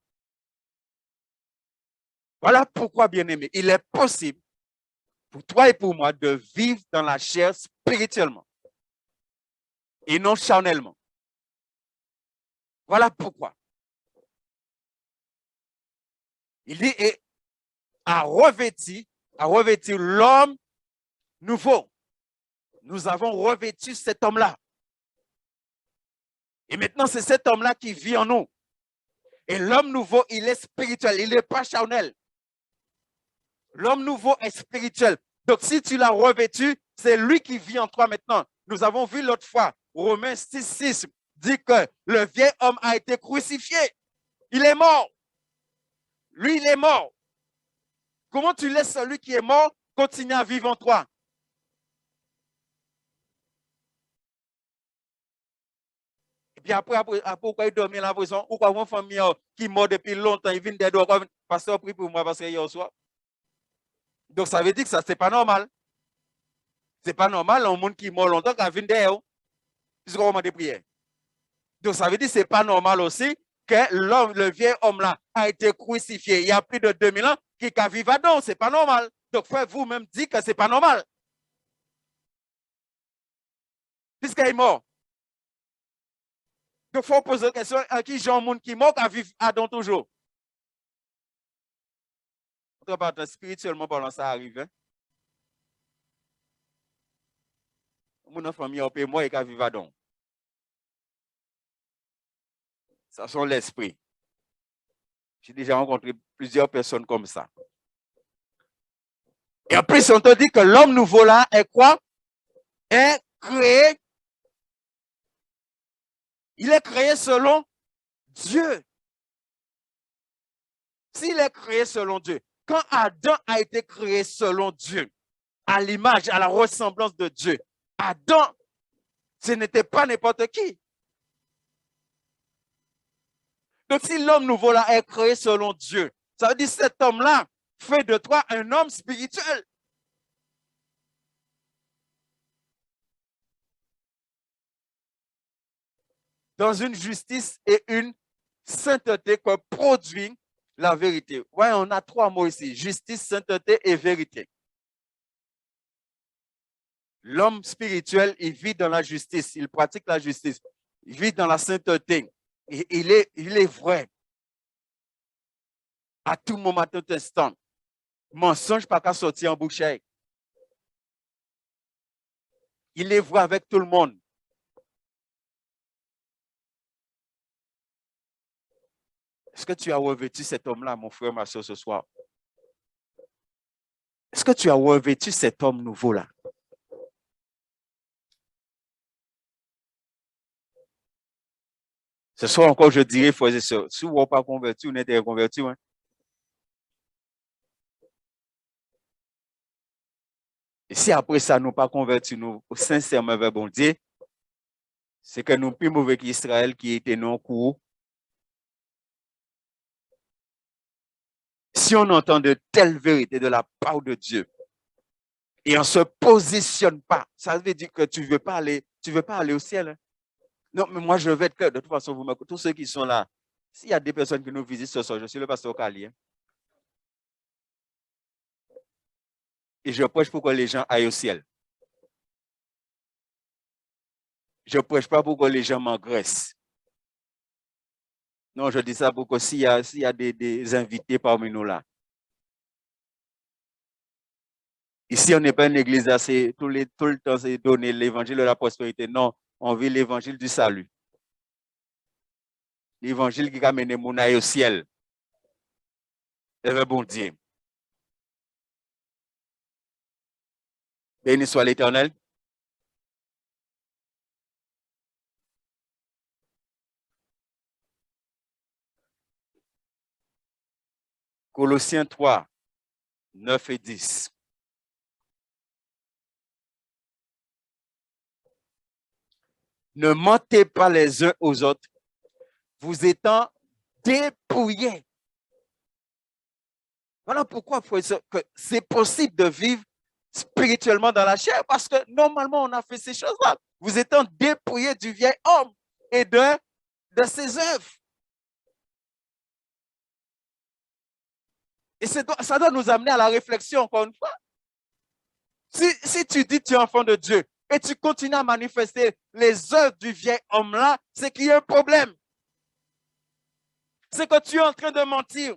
Voilà pourquoi, bien-aimé, il est possible pour toi et pour moi de vivre dans la chair spirituellement et non charnellement. Voilà pourquoi. Il dit et à revêtir l'homme nouveau. Nous avons revêtu cet homme-là. Et maintenant, c'est cet homme-là qui vit en nous. Et l'homme nouveau, il est spirituel, il n'est pas charnel. L'homme nouveau est spirituel. Donc, si tu l'as revêtu, c'est lui qui vit en toi maintenant. Nous avons vu l'autre fois, Romains 6, 6 dit que le vieil homme a été crucifié. Il est mort. Lui, il est mort. Comment tu laisses celui qui est mort continuer à vivre en toi? Et puis après, pourquoi il dormit à la prison? Ou quoi, une famille qui est mort depuis longtemps, il vient d'aider, pasteur, prie pour moi parce que hier soir. Donc, ça veut dire que ça, c'est pas normal. C'est pas normal, un monde qui est mort longtemps, qui vient d'aider, puisqu'on m'a des prières. Donc, ça veut dire que c'est pas normal aussi que l'homme, le vieil homme là, a été crucifié il y a plus de 2000 ans, qui a vécu là-dedans. C'est pas normal. Donc, faut vous-même dire que c'est pas normal. Puisqu'il est mort. Donc, il faut poser la question à qui j'ai un monde qui est mort, qui vit là-dedans toujours. Spirituellement parlant, ça arrive. Hein? Mon famille a payé moi et qui vit là-dedans. Ça sont l'esprit. J'ai déjà rencontré plusieurs personnes comme ça. Et en plus, on te dit que l'homme nouveau là est quoi? Est créé, il est créé selon Dieu. S'il est créé selon Dieu, quand Adam a été créé selon Dieu, à l'image, à la ressemblance de Dieu, Adam, ce n'était pas n'importe qui. Donc, si l'homme nouveau là est créé selon Dieu, ça veut dire que cet homme-là fait de toi un homme spirituel. Dans une justice et une sainteté que produit la vérité. Ouais, on a trois mots ici, justice, sainteté et vérité. L'homme spirituel, il vit dans la justice, il pratique la justice, il vit dans la sainteté. Il est vrai. À tout moment, à tout instant. Mensonge pas qu'à sortir en bouche. Il est vrai avec tout le monde. Est-ce que tu as revêtu cet homme-là, mon frère, ma soeur, ce soir? Est-ce que tu as revêtu cet homme nouveau-là? Ce soir encore, je dirais, frères et sœurs, si vous n'êtes pas converti, vous n'êtes converti. Hein? Et si après ça, nous pas convertis, nous sincèrement vers bon Dieu, c'est que nous plus mauvais qu'Israël qui était non courant. Si on entend de telles vérités de la part de Dieu et on ne se positionne pas, ça veut dire que tu ne veux pas aller au ciel. Hein? Non, mais moi, je vais être clair. De toute façon, vous tous ceux qui sont là, s'il y a des personnes qui nous visitent ce soir, je suis le pasteur Kali. Hein? Et je prêche pour que les gens aillent au ciel. Je ne prêche pas pour que les gens m'engraissent. Non, je dis ça pour que s'il y a des invités parmi nous là. Ici, on n'est pas une église assez, tout le temps, c'est donner l'évangile de la prospérité. Non, on vit l'évangile du salut. L'évangile qui a mené mon âme au ciel. C'est le bon Dieu. Béni soit l'Éternel. Colossiens 3, 9 et 10. Ne mentez pas les uns aux autres, vous étant dépouillés. Voilà pourquoi c'est possible de vivre spirituellement dans la chair, parce que normalement, on a fait ces choses-là. Vous étant dépouillés du vieil homme et de ses œuvres. Et ça doit nous amener à la réflexion, encore une fois. Si tu dis que tu es enfant de Dieu et tu continues à manifester les œuvres du vieil homme-là, c'est qu'il y a un problème. C'est que tu es en train de mentir.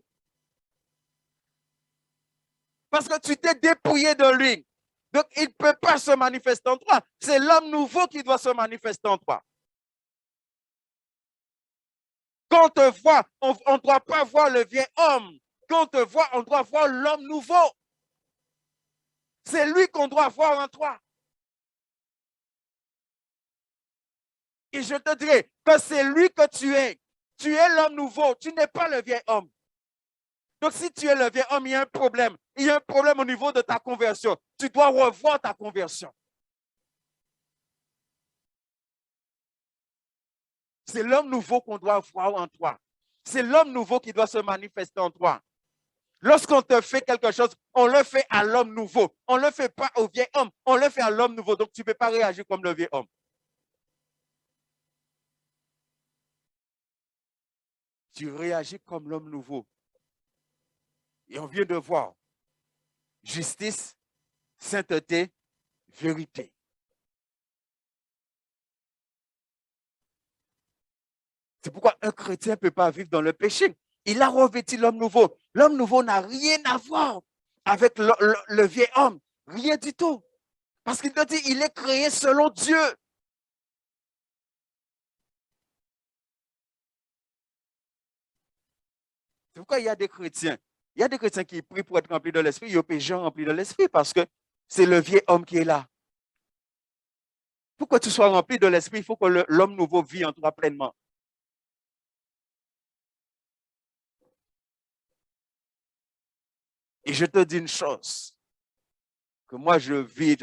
Parce que tu t'es dépouillé de lui. Donc, il ne peut pas se manifester en toi. C'est l'homme nouveau qui doit se manifester en toi. Quand on te voit, on ne doit pas voir le vieil homme. Quand on te voit, on doit voir l'homme nouveau. C'est lui qu'on doit voir en toi. Et je te dirai que c'est lui que tu es. Tu es l'homme nouveau. Tu n'es pas le vieil homme. Donc, si tu es le vieil homme, il y a un problème. Il y a un problème au niveau de ta conversion. Tu dois revoir ta conversion. C'est l'homme nouveau qu'on doit voir en toi. C'est l'homme nouveau qui doit se manifester en toi. Lorsqu'on te fait quelque chose, on le fait à l'homme nouveau. On ne le fait pas au vieil homme, on le fait à l'homme nouveau. Donc, tu ne peux pas réagir comme le vieil homme. Tu réagis comme l'homme nouveau. Et on vient de voir justice, sainteté, vérité. C'est pourquoi un chrétien ne peut pas vivre dans le péché. Il a revêtu l'homme nouveau. L'homme nouveau n'a rien à voir avec le vieil homme. Rien du tout. Parce qu'il te dit, il est créé selon Dieu. C'est pourquoi il y a des chrétiens. Il y a des chrétiens qui prient pour être remplis de l'esprit. Il y a des gens remplis de l'esprit parce que c'est le vieil homme qui est là. Pour que tu sois rempli de l'esprit, il faut que l'homme nouveau vit en toi pleinement. Et je te dis une chose, que moi je vis,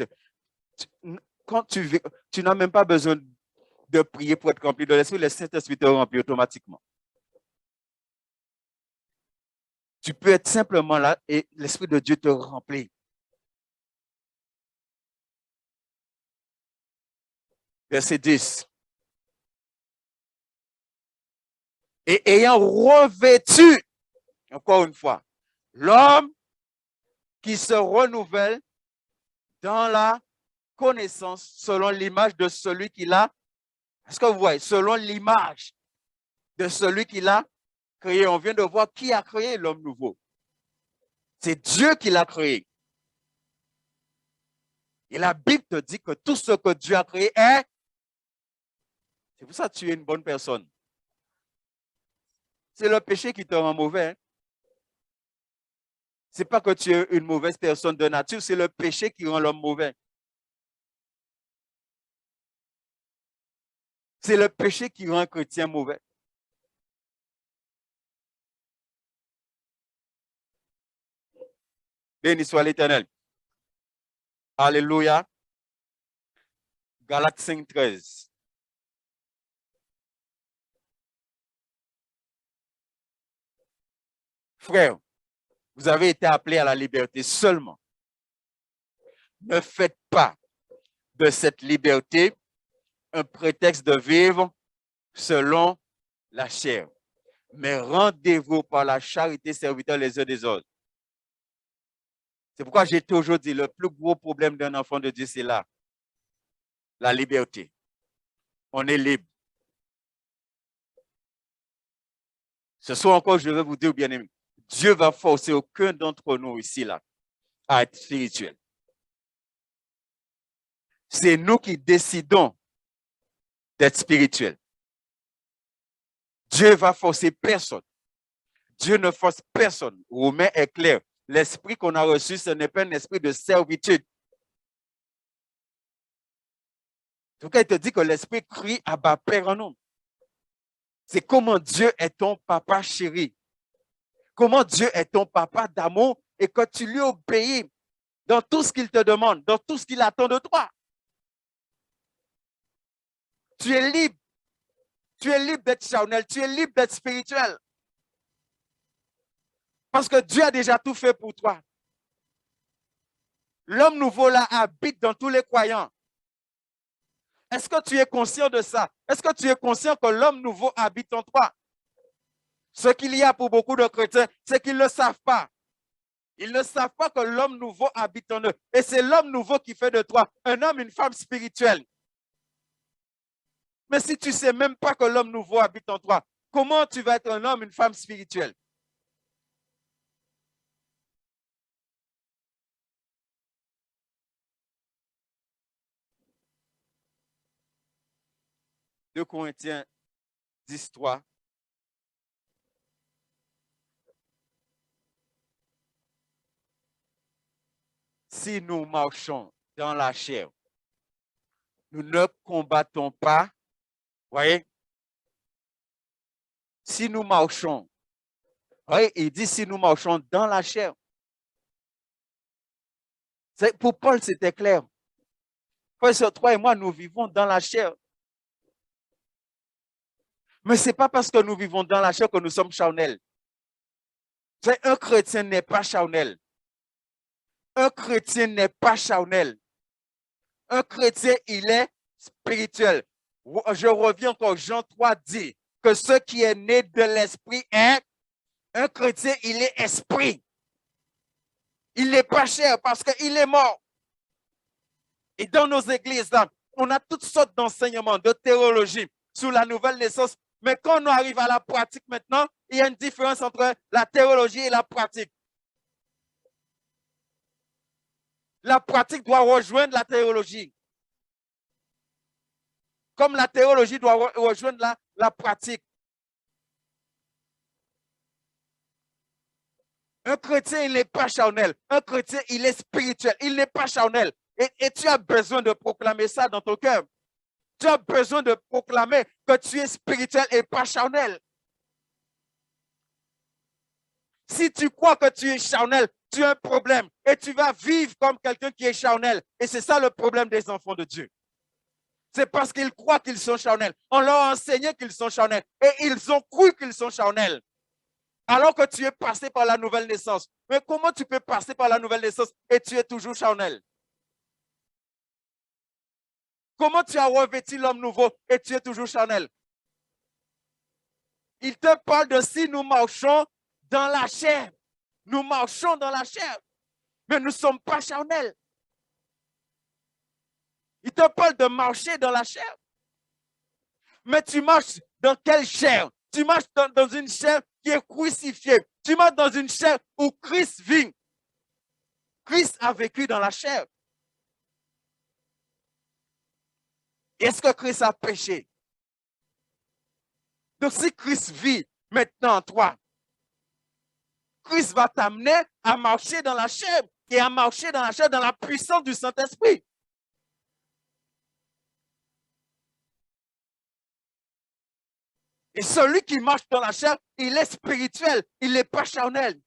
quand tu vis, tu n'as même pas besoin de prier pour être rempli de l'esprit, le Saint-Esprit te remplit automatiquement. Tu peux être simplement là et l'Esprit de Dieu te remplit. Verset 10. Et ayant revêtu, encore une fois, l'homme qui se renouvelle dans la connaissance selon l'image de celui qui l'a. Est-ce que vous voyez? Selon l'image de celui qui l'a créé. On vient de voir qui a créé l'homme nouveau. C'est Dieu qui l'a créé. Et la Bible te dit que tout ce que Dieu a créé est. C'est pour ça que tu es une bonne personne. C'est le péché qui te rend mauvais. Hein? Ce n'est pas que tu es une mauvaise personne de nature, c'est le péché qui rend l'homme mauvais. C'est le péché qui rend un chrétien mauvais. Béni soit l'Éternel. Alléluia. Galates 5, 13. Frère, vous avez été appelés à la liberté seulement. Ne faites pas de cette liberté un prétexte de vivre selon la chair, mais rendez-vous par la charité serviteurs les uns des autres. C'est pourquoi j'ai toujours dit, le plus gros problème d'un enfant de Dieu, c'est là, la liberté. On est libre. Ce soir encore, je vais vous dire, bien aimé, Dieu va forcer aucun d'entre nous ici, là, à être spirituel. C'est nous qui décidons d'être spirituels. Dieu va forcer personne. Dieu ne force personne. Romain est clair. L'esprit qu'on a reçu, ce n'est pas un esprit de servitude. En tout cas, il te dit que l'esprit crie Abba Père en nous. C'est comment Dieu est ton papa chéri. Comment Dieu est ton papa d'amour et que tu lui obéis dans tout ce qu'il te demande, dans tout ce qu'il attend de toi. Tu es libre. Tu es libre d'être charnel. Tu es libre d'être spirituel. Parce que Dieu a déjà tout fait pour toi. L'homme nouveau là habite dans tous les croyants. Est-ce que tu es conscient de ça? Est-ce que tu es conscient que l'homme nouveau habite en toi? Ce qu'il y a pour beaucoup de chrétiens, c'est qu'ils ne le savent pas. Ils ne savent pas que l'homme nouveau habite en eux. Et c'est l'homme nouveau qui fait de toi un homme, une femme spirituelle. Mais si tu ne sais même pas que l'homme nouveau habite en toi, comment tu vas être un homme, une femme spirituelle? Deux Corinthiens 10, 3. Si nous marchons dans la chair, nous ne combattons pas. Voyez? Si nous marchons, voyez, il dit si nous marchons dans la chair. Pour Paul, c'était clair. Frère, toi et moi, nous vivons dans la chair. Mais ce n'est pas parce que nous vivons dans la chair que nous sommes charnels. Un chrétien n'est pas charnel. Un chrétien n'est pas charnel. Un chrétien, il est spirituel. Je reviens encore, Jean 3 dit que ce qui est né de l'esprit est un chrétien, il est esprit. Il n'est pas chair parce qu'il est mort. Et dans nos églises, là, on a toutes sortes d'enseignements, de théologie sur la nouvelle naissance. Mais quand on arrive à la pratique maintenant, il y a une différence entre la théologie et la pratique. La pratique doit rejoindre la théologie. Comme la théologie doit rejoindre la pratique. Un chrétien, il n'est pas charnel. Un chrétien, il est spirituel. Il n'est pas charnel. Et tu as besoin de proclamer ça dans ton cœur. Tu as besoin de proclamer que tu es spirituel et pas charnel. Si tu crois que tu es charnel, tu as un problème et tu vas vivre comme quelqu'un qui est charnel. Et c'est ça le problème des enfants de Dieu. C'est parce qu'ils croient qu'ils sont charnels. On leur a enseigné qu'ils sont charnels et ils ont cru qu'ils sont charnels. Alors que tu es passé par la nouvelle naissance. Mais comment tu peux passer par la nouvelle naissance et tu es toujours charnel? Comment tu as revêtu l'homme nouveau et tu es toujours charnel? Il te parle de si nous marchons dans la chair. Nous marchons dans la chair, mais nous ne sommes pas charnels. Il te parle de marcher dans la chair. Mais tu marches dans quelle chair? Tu marches dans une chair qui est crucifiée. Tu marches dans une chair où Christ vit. Christ a vécu dans la chair. Est-ce que Christ a péché? Donc si Christ vit maintenant en toi, Christ va t'amener à marcher dans la chair et à marcher dans la chair dans la puissance du Saint-Esprit. Et celui qui marche dans la chair, il est spirituel, il n'est pas charnel.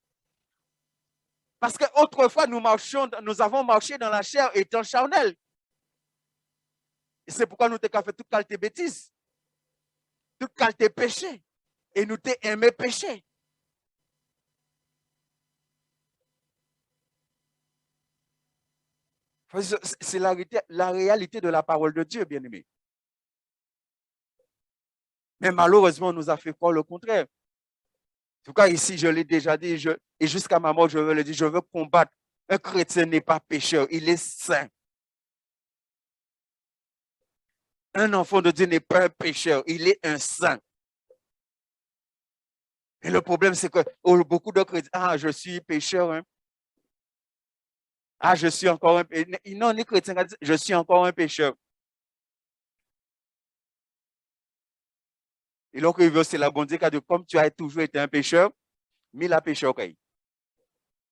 Parce qu'autrefois, nous avons marché dans la chair étant charnel. Et c'est pourquoi nous t'avons fait toute qualité bêtise, toute qualité péché. Et nous t'avons aimé pécher. C'est la réalité de la parole de Dieu, bien-aimé. Mais malheureusement, on nous a fait croire le contraire. En tout cas, ici, je l'ai déjà dit, et jusqu'à ma mort, je veux le dire, je veux combattre. Un chrétien n'est pas pécheur, il est saint. Un enfant de Dieu n'est pas un pécheur, il est un saint. Et le problème, c'est que beaucoup de chrétiens, je suis pécheur. Hein. Je suis encore un pécheur. Non, les chrétiens, je suis encore un pécheur. Et donc, c'est la bonne Dieu qui a dit, comme tu as toujours été un pécheur, mais la pécheur,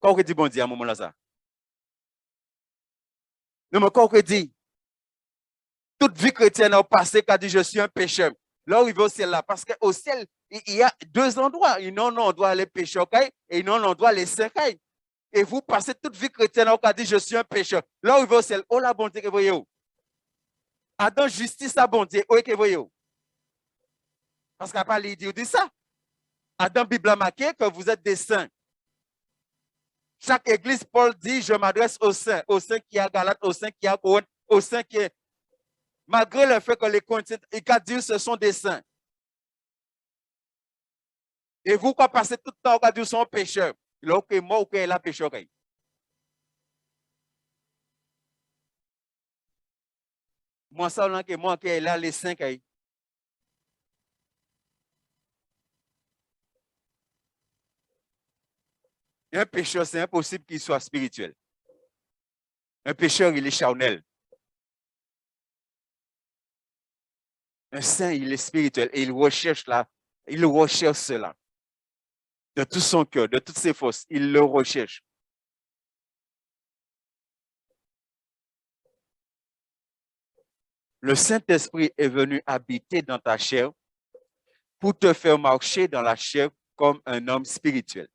quand on dit bon Dieu à un moment-là, ça? Non, mais quand on dit, toute vie chrétienne a passé, qui a dit, je suis un pécheur. Là où il va au ciel, là, parce qu'au ciel, il y a deux endroits. Il y a un endroit les pécheurs, et il y a un endroit les saints. Et vous passez toute vie chrétienne, qui a dit, je suis un pécheur. Là où il va au ciel, oh la bonté que vous voyez. Adam, justice à bon Dieu, où que vous voyez. Parce qu'à part, il dit ça. Adam, Bible a marqué que vous êtes des saints. Chaque église, Paul dit, je m'adresse aux saints qui a Galate, aux saints qui a Corinthe, aux saints qui est. Malgré le fait que les Corinthiens, il a dit, ce sont des saints. Et vous, quoi, passez tout le temps, vous dit, sont pécheurs. Il a que moi, ou que la pécheur. Moi, ça, là, que moi, qui est là, les saints. Un pécheur, c'est impossible qu'il soit spirituel. Un pécheur, il est charnel. Un saint, il est spirituel et il recherche cela. De tout son cœur, de toutes ses forces, il le recherche. Le Saint-Esprit est venu habiter dans ta chair pour te faire marcher dans la chair comme un homme spirituel.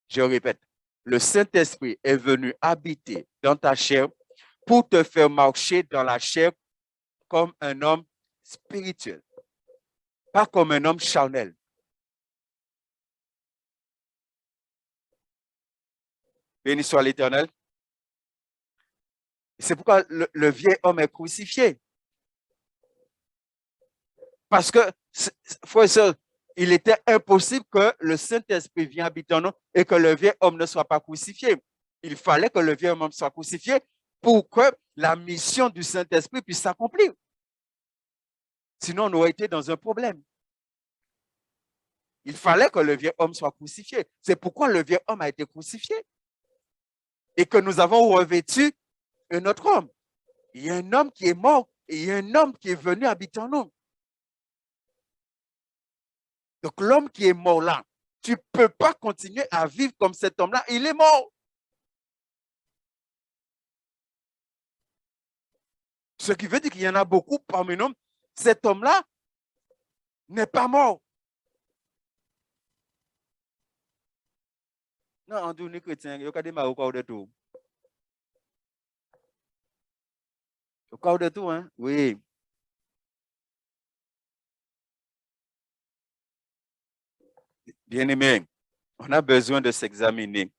Je répète, le Saint-Esprit est venu habiter dans ta chair pour te faire marcher dans la chair comme un homme spirituel, pas comme un homme charnel. Béni soit l'Éternel. C'est pourquoi le vieil homme est crucifié. Parce que, frère et soeur, il était impossible que le Saint-Esprit vienne habiter en nous et que le vieil homme ne soit pas crucifié. Il fallait que le vieil homme soit crucifié pour que la mission du Saint-Esprit puisse s'accomplir. Sinon, on aurait été dans un problème. Il fallait que le vieil homme soit crucifié. C'est pourquoi le vieil homme a été crucifié. Et que nous avons revêtu un autre homme. Il y a un homme qui est mort et il y a un homme qui est venu habiter en nous. Donc, l'homme qui est mort là, tu ne peux pas continuer à vivre comme cet homme-là. Il est mort. Ce qui veut dire qu'il y en a beaucoup parmi nous. Cet homme-là n'est pas mort. Non, en tout cas, chrétien, il y a des marques au corps de tout. Au corps de tout, hein? Oui. Bien-aimé, on a besoin de s'examiner.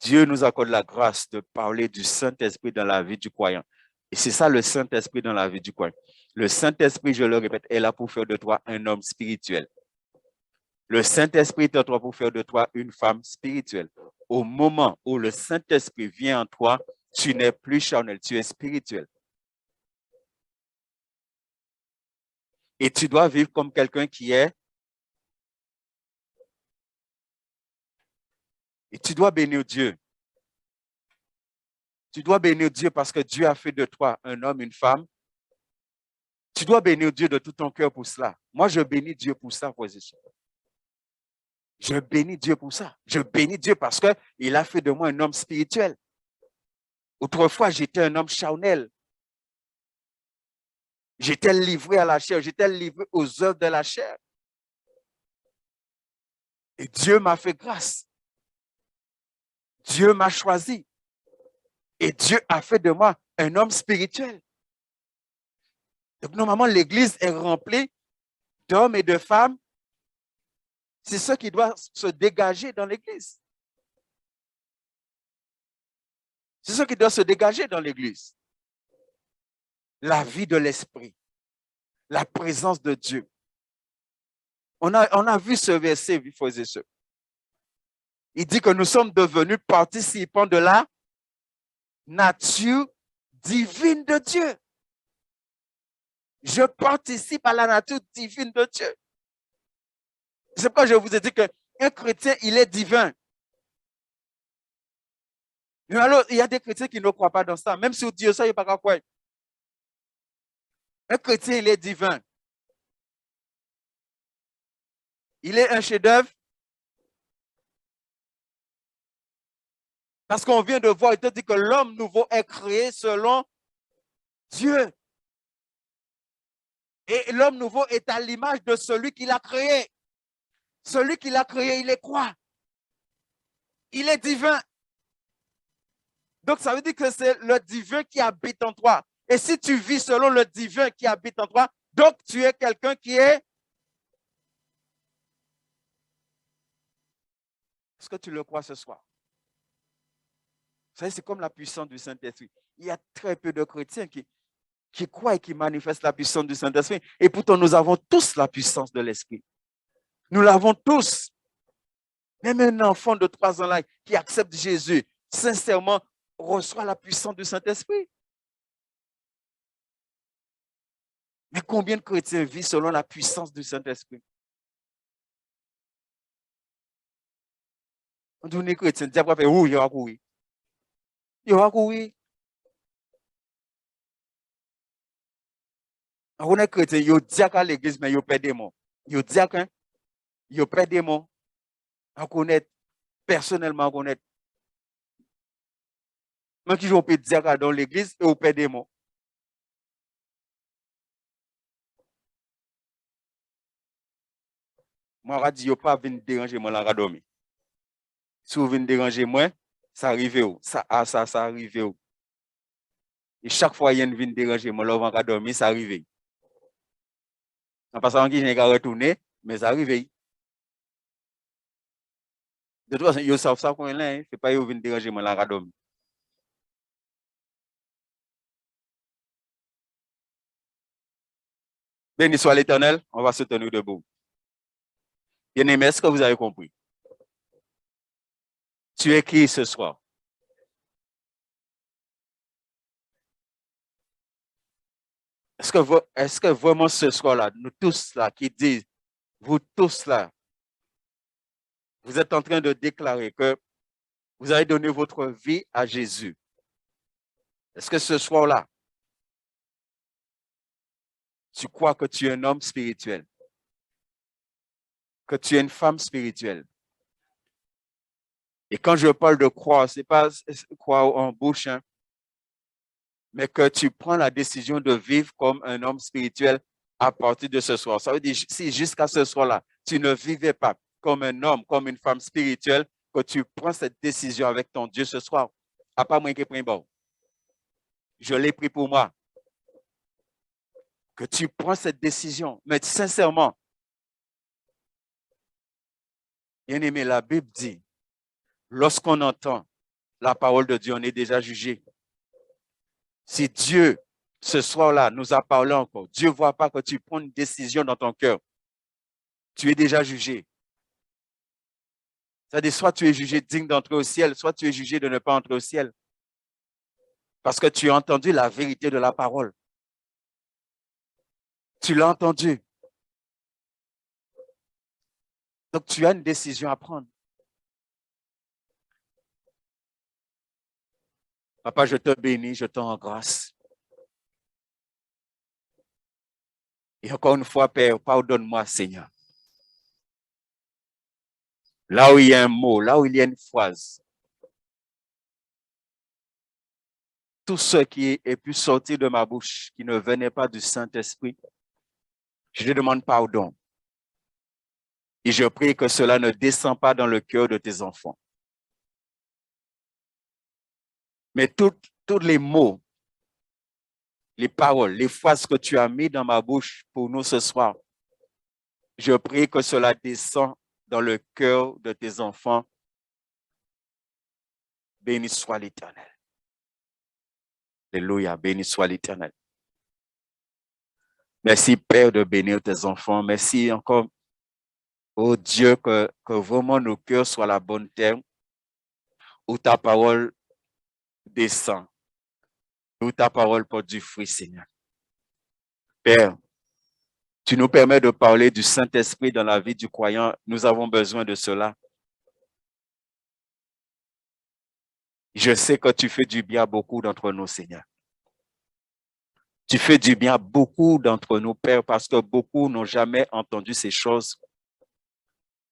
Dieu nous accorde la grâce de parler du Saint-Esprit dans la vie du croyant. Et c'est ça le Saint-Esprit dans la vie du croyant. Le Saint-Esprit, je le répète, est là pour faire de toi un homme spirituel. Le Saint-Esprit est en toi pour faire de toi une femme spirituelle. Au moment où le Saint-Esprit vient en toi, tu n'es plus charnel, tu es spirituel. Et tu dois vivre comme quelqu'un qui est. Et tu dois bénir Dieu. Tu dois bénir Dieu parce que Dieu a fait de toi un homme, une femme. Tu dois bénir Dieu de tout ton cœur pour cela. Moi, je bénis Dieu pour ça, frères et sœurs. Je bénis Dieu pour ça. Je bénis Dieu parce qu'il a fait de moi un homme spirituel. Autrefois, j'étais un homme charnel. J'étais livré à la chair. J'étais livré aux œuvres de la chair. Et Dieu m'a fait grâce. Dieu m'a choisi. Et Dieu a fait de moi un homme spirituel. Donc, normalement, l'Église est remplie d'hommes et de femmes. C'est ce qui doit se dégager dans l'Église. C'est ce qui doit se dégager dans l'Église. La vie de l'Esprit. La présence de Dieu. On a vu ce verset, frères et sœurs. Il dit que nous sommes devenus participants de la nature divine de Dieu. Je participe à la nature divine de Dieu. C'est pourquoi je vous ai dit qu'un chrétien, il est divin. Mais alors, il y a des chrétiens qui ne croient pas dans ça. Même si vous dites ça, il n'y a pas quoi. Un chrétien, il est divin. Il est un chef-d'œuvre. Parce qu'on vient de voir, il te dit que l'homme nouveau est créé selon Dieu. Et l'homme nouveau est à l'image de celui qui l'a créé. Celui qui l'a créé, il est quoi? Il est divin. Donc, ça veut dire que c'est le divin qui habite en toi. Et si tu vis selon le divin qui habite en toi, donc tu es quelqu'un qui est... Est-ce que tu le crois ce soir? Vous savez, c'est comme la puissance du Saint-Esprit. Il y a très peu de chrétiens qui croient et qui manifestent la puissance du Saint-Esprit. Et pourtant, nous avons tous la puissance de l'Esprit. Nous l'avons tous. Même un enfant de 3 ans là qui accepte Jésus, sincèrement, reçoit la puissance du Saint-Esprit. Mais combien de chrétiens vivent selon la puissance du Saint-Esprit? On dit les chrétiens, diable va faire, il va courir. Il va courir. On est chrétien, il dit à l'église, mais il perd des mots. Il dit qu'il perd des mots. On connaît, personnellement, on connaît. Même qui on peut dire dans l'église et on perd des mots. Moi, je dis, il ne pas venir déranger moi, la dormir. Si vous venez déranger moi, ça arrive. Ça arrive. Et chaque fois, il y a une vient déranger moi, là, on dormir, ça arrive. En passant, qui j'ai retourné, mais ça arrive. De toute façon, ils savent ça qu'on est là, c'est pas ils viennent déranger moi, la dormir. Béni soit l'Éternel, on va se tenir debout. Bien-aimé, est-ce que vous avez compris? Tu es qui ce soir? Est-ce que vraiment ce soir-là, nous tous là qui disent, vous tous là, vous êtes en train de déclarer que vous avez donné votre vie à Jésus? Est-ce que ce soir-là, tu crois que tu es un homme spirituel? Que tu es une femme spirituelle? Et quand je parle de croire, ce n'est pas croire en bouche, hein. mais que tu prends la décision de vivre comme un homme spirituel à partir de ce soir. Ça veut dire, si jusqu'à ce soir-là, tu ne vivais pas comme un homme, comme une femme spirituelle, que tu prends cette décision avec ton Dieu ce soir. À part moi qui prends bon. Je l'ai pris pour moi. Que tu prends cette décision. Mais sincèrement, bien aimé, la Bible dit, lorsqu'on entend la parole de Dieu, on est déjà jugé. Si Dieu, ce soir-là, nous a parlé encore, Dieu ne voit pas que tu prends une décision dans ton cœur. Tu es déjà jugé. C'est-à-dire, soit tu es jugé digne d'entrer au ciel, soit tu es jugé de ne pas entrer au ciel. Parce que tu as entendu la vérité de la parole. Tu l'as entendu. Donc, tu as une décision à prendre. Papa, je te bénis, je te rends grâce. Et encore une fois, Père, pardonne-moi, Seigneur. Là où il y a un mot, là où il y a une phrase, tout ce qui est pu sortir de ma bouche, qui ne venait pas du Saint-Esprit, je te demande pardon. Et je prie que cela ne descend pas dans le cœur de tes enfants. Mais tous les mots, les paroles, les phrases que tu as mis dans ma bouche pour nous ce soir, je prie que cela descend dans le cœur de tes enfants. Béni soit l'Éternel. Alléluia, béni soit l'Éternel. Merci, Père, de bénir tes enfants. Merci encore, oh Dieu, que vraiment nos cœurs soient la bonne terre, où ta parole descend, où ta parole porte du fruit, Seigneur. Père, tu nous permets de parler du Saint-Esprit dans la vie du croyant. Nous avons besoin de cela. Je sais que tu fais du bien à beaucoup d'entre nous, Seigneur. Tu fais du bien à beaucoup d'entre nous, Père, parce que beaucoup n'ont jamais entendu ces choses.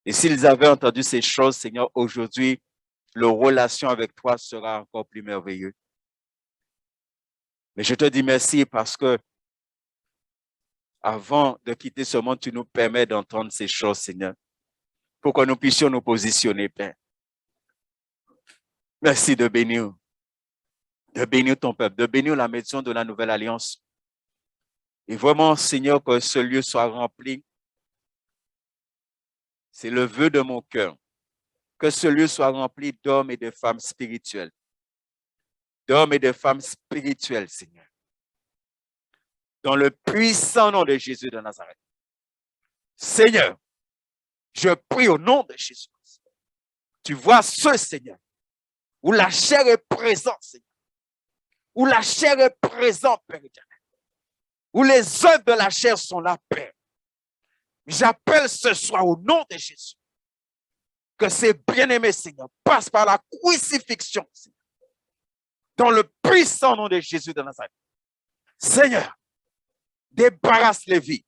Et s'ils avaient entendu ces choses, Seigneur, aujourd'hui, leur relation avec toi sera encore plus merveilleuse. Mais je te dis merci parce que avant de quitter ce monde, tu nous permets d'entendre ces choses, Seigneur, pour que nous puissions nous positionner, Père. Merci de bénir ton peuple, de bénir la maison de la Nouvelle Alliance. Et vraiment, Seigneur, que ce lieu soit rempli. C'est le vœu de mon cœur. Que ce lieu soit rempli d'hommes et de femmes spirituels. D'hommes et de femmes spirituels, Seigneur. Dans le puissant nom de Jésus de Nazareth. Seigneur, je prie au nom de Jésus. Tu vois ce Seigneur, où la chair est présente, Seigneur. Où la chair est présente, Père éternel. Où les œuvres de la chair sont là, Père. J'appelle ce soir au nom de Jésus que ces bien-aimés, Seigneur, passent par la crucifixion, Seigneur. Dans le puissant nom de Jésus de Nazareth. Seigneur, débarrasse les vies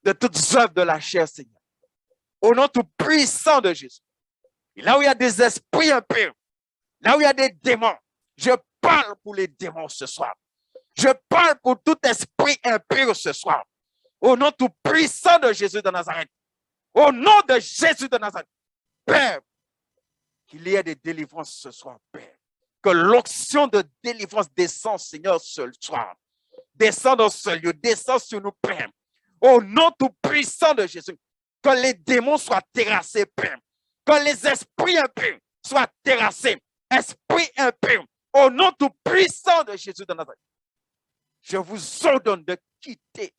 de toutes œuvres de la chair, Seigneur. Au nom tout puissant de Jésus. Et là où il y a des esprits impurs, là où il y a des démons, je parle pour les démons ce soir. Je parle pour tout esprit impur ce soir. Au nom tout puissant de Jésus de Nazareth. Au nom de Jésus de Nazareth. Père, qu'il y ait des délivrances ce soir, Père. Que l'onction de délivrance descende, Seigneur, ce soir. Descend dans ce lieu, descend sur nous, Père. Au nom tout puissant de Jésus. Que les démons soient terrassés, Père. Que les esprits impurs soient terrassés. Esprits impurs. Au nom tout puissant de Jésus de Nazareth. Je vous ordonne de quitter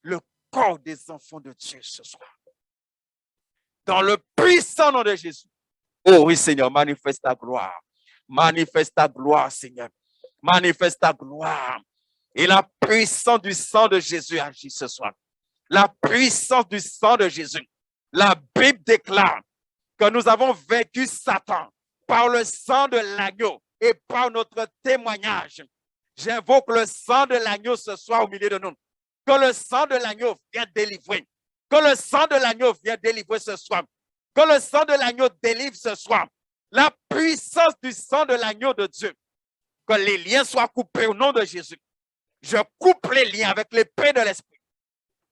le corps des enfants de Dieu ce soir. Dans le puissant nom de Jésus. Oh oui, Seigneur, manifeste ta gloire. Manifeste ta gloire, Seigneur. Manifeste ta gloire. Et la puissance du sang de Jésus agit ce soir. La puissance du sang de Jésus. La Bible déclare que nous avons vaincu Satan par le sang de l'agneau et par notre témoignage. J'invoque le sang de l'agneau ce soir au milieu de nous. Que le sang de l'agneau vienne délivrer. Que le sang de l'agneau vienne délivrer ce soir. Que le sang de l'agneau délivre ce soir. La puissance du sang de l'agneau de Dieu Que les liens soient coupés au nom de Jésus. Je coupe les liens avec l'épée de l'esprit.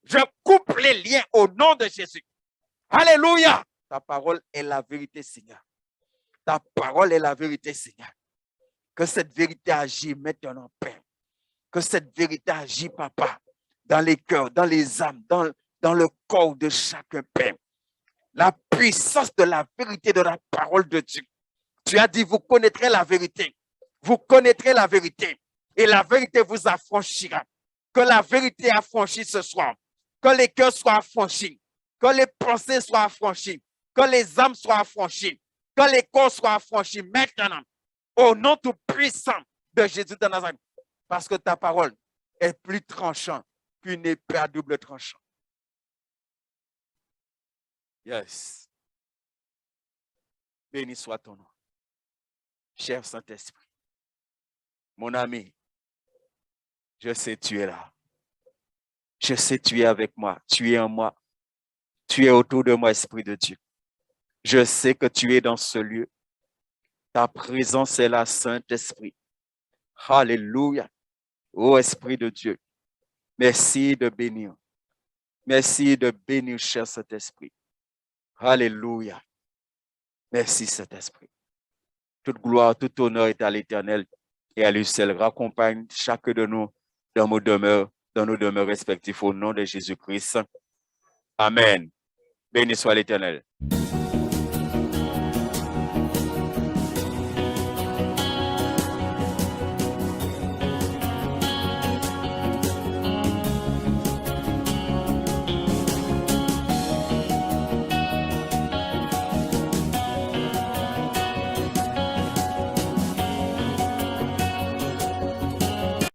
Je coupe les liens au nom de Jésus. Alléluia. Ta parole est la vérité, Seigneur. Ta parole est la vérité, Seigneur. Que cette vérité agit maintenant, Père. Que cette vérité agit, Papa, dans les cœurs, dans les âmes, dans le corps de chacun, Père. La puissance de la vérité de la parole de Dieu. Tu as dit, vous connaîtrez la vérité. Vous connaîtrez la vérité. Et la vérité vous affranchira. Que la vérité affranchisse ce soir. Que les cœurs soient affranchis. Que les pensées soient affranchies. Que les âmes soient affranchies. Que les corps soient affranchis maintenant. Au nom tout puissant de Jésus de Nazareth. Parce que ta parole est plus tranchante qu'une épée à double tranchant. Yes. Béni soit ton nom. Cher Saint-Esprit. Mon ami, je sais tu es là. Je sais tu es avec moi. Tu es en moi. Tu es autour de moi, Esprit de Dieu. Je sais que tu es dans ce lieu. Ta présence est là, Saint-Esprit. Alléluia. Ô Esprit de Dieu, merci de bénir. Merci de bénir, cher Saint-Esprit. Alléluia. Merci, Saint-Esprit. Toute gloire, tout honneur est à l'Éternel et à lui seul. Raccompagne chacun de nous dans nos demeures respectives au nom de Jésus-Christ. Amen. Béni soit l'Éternel.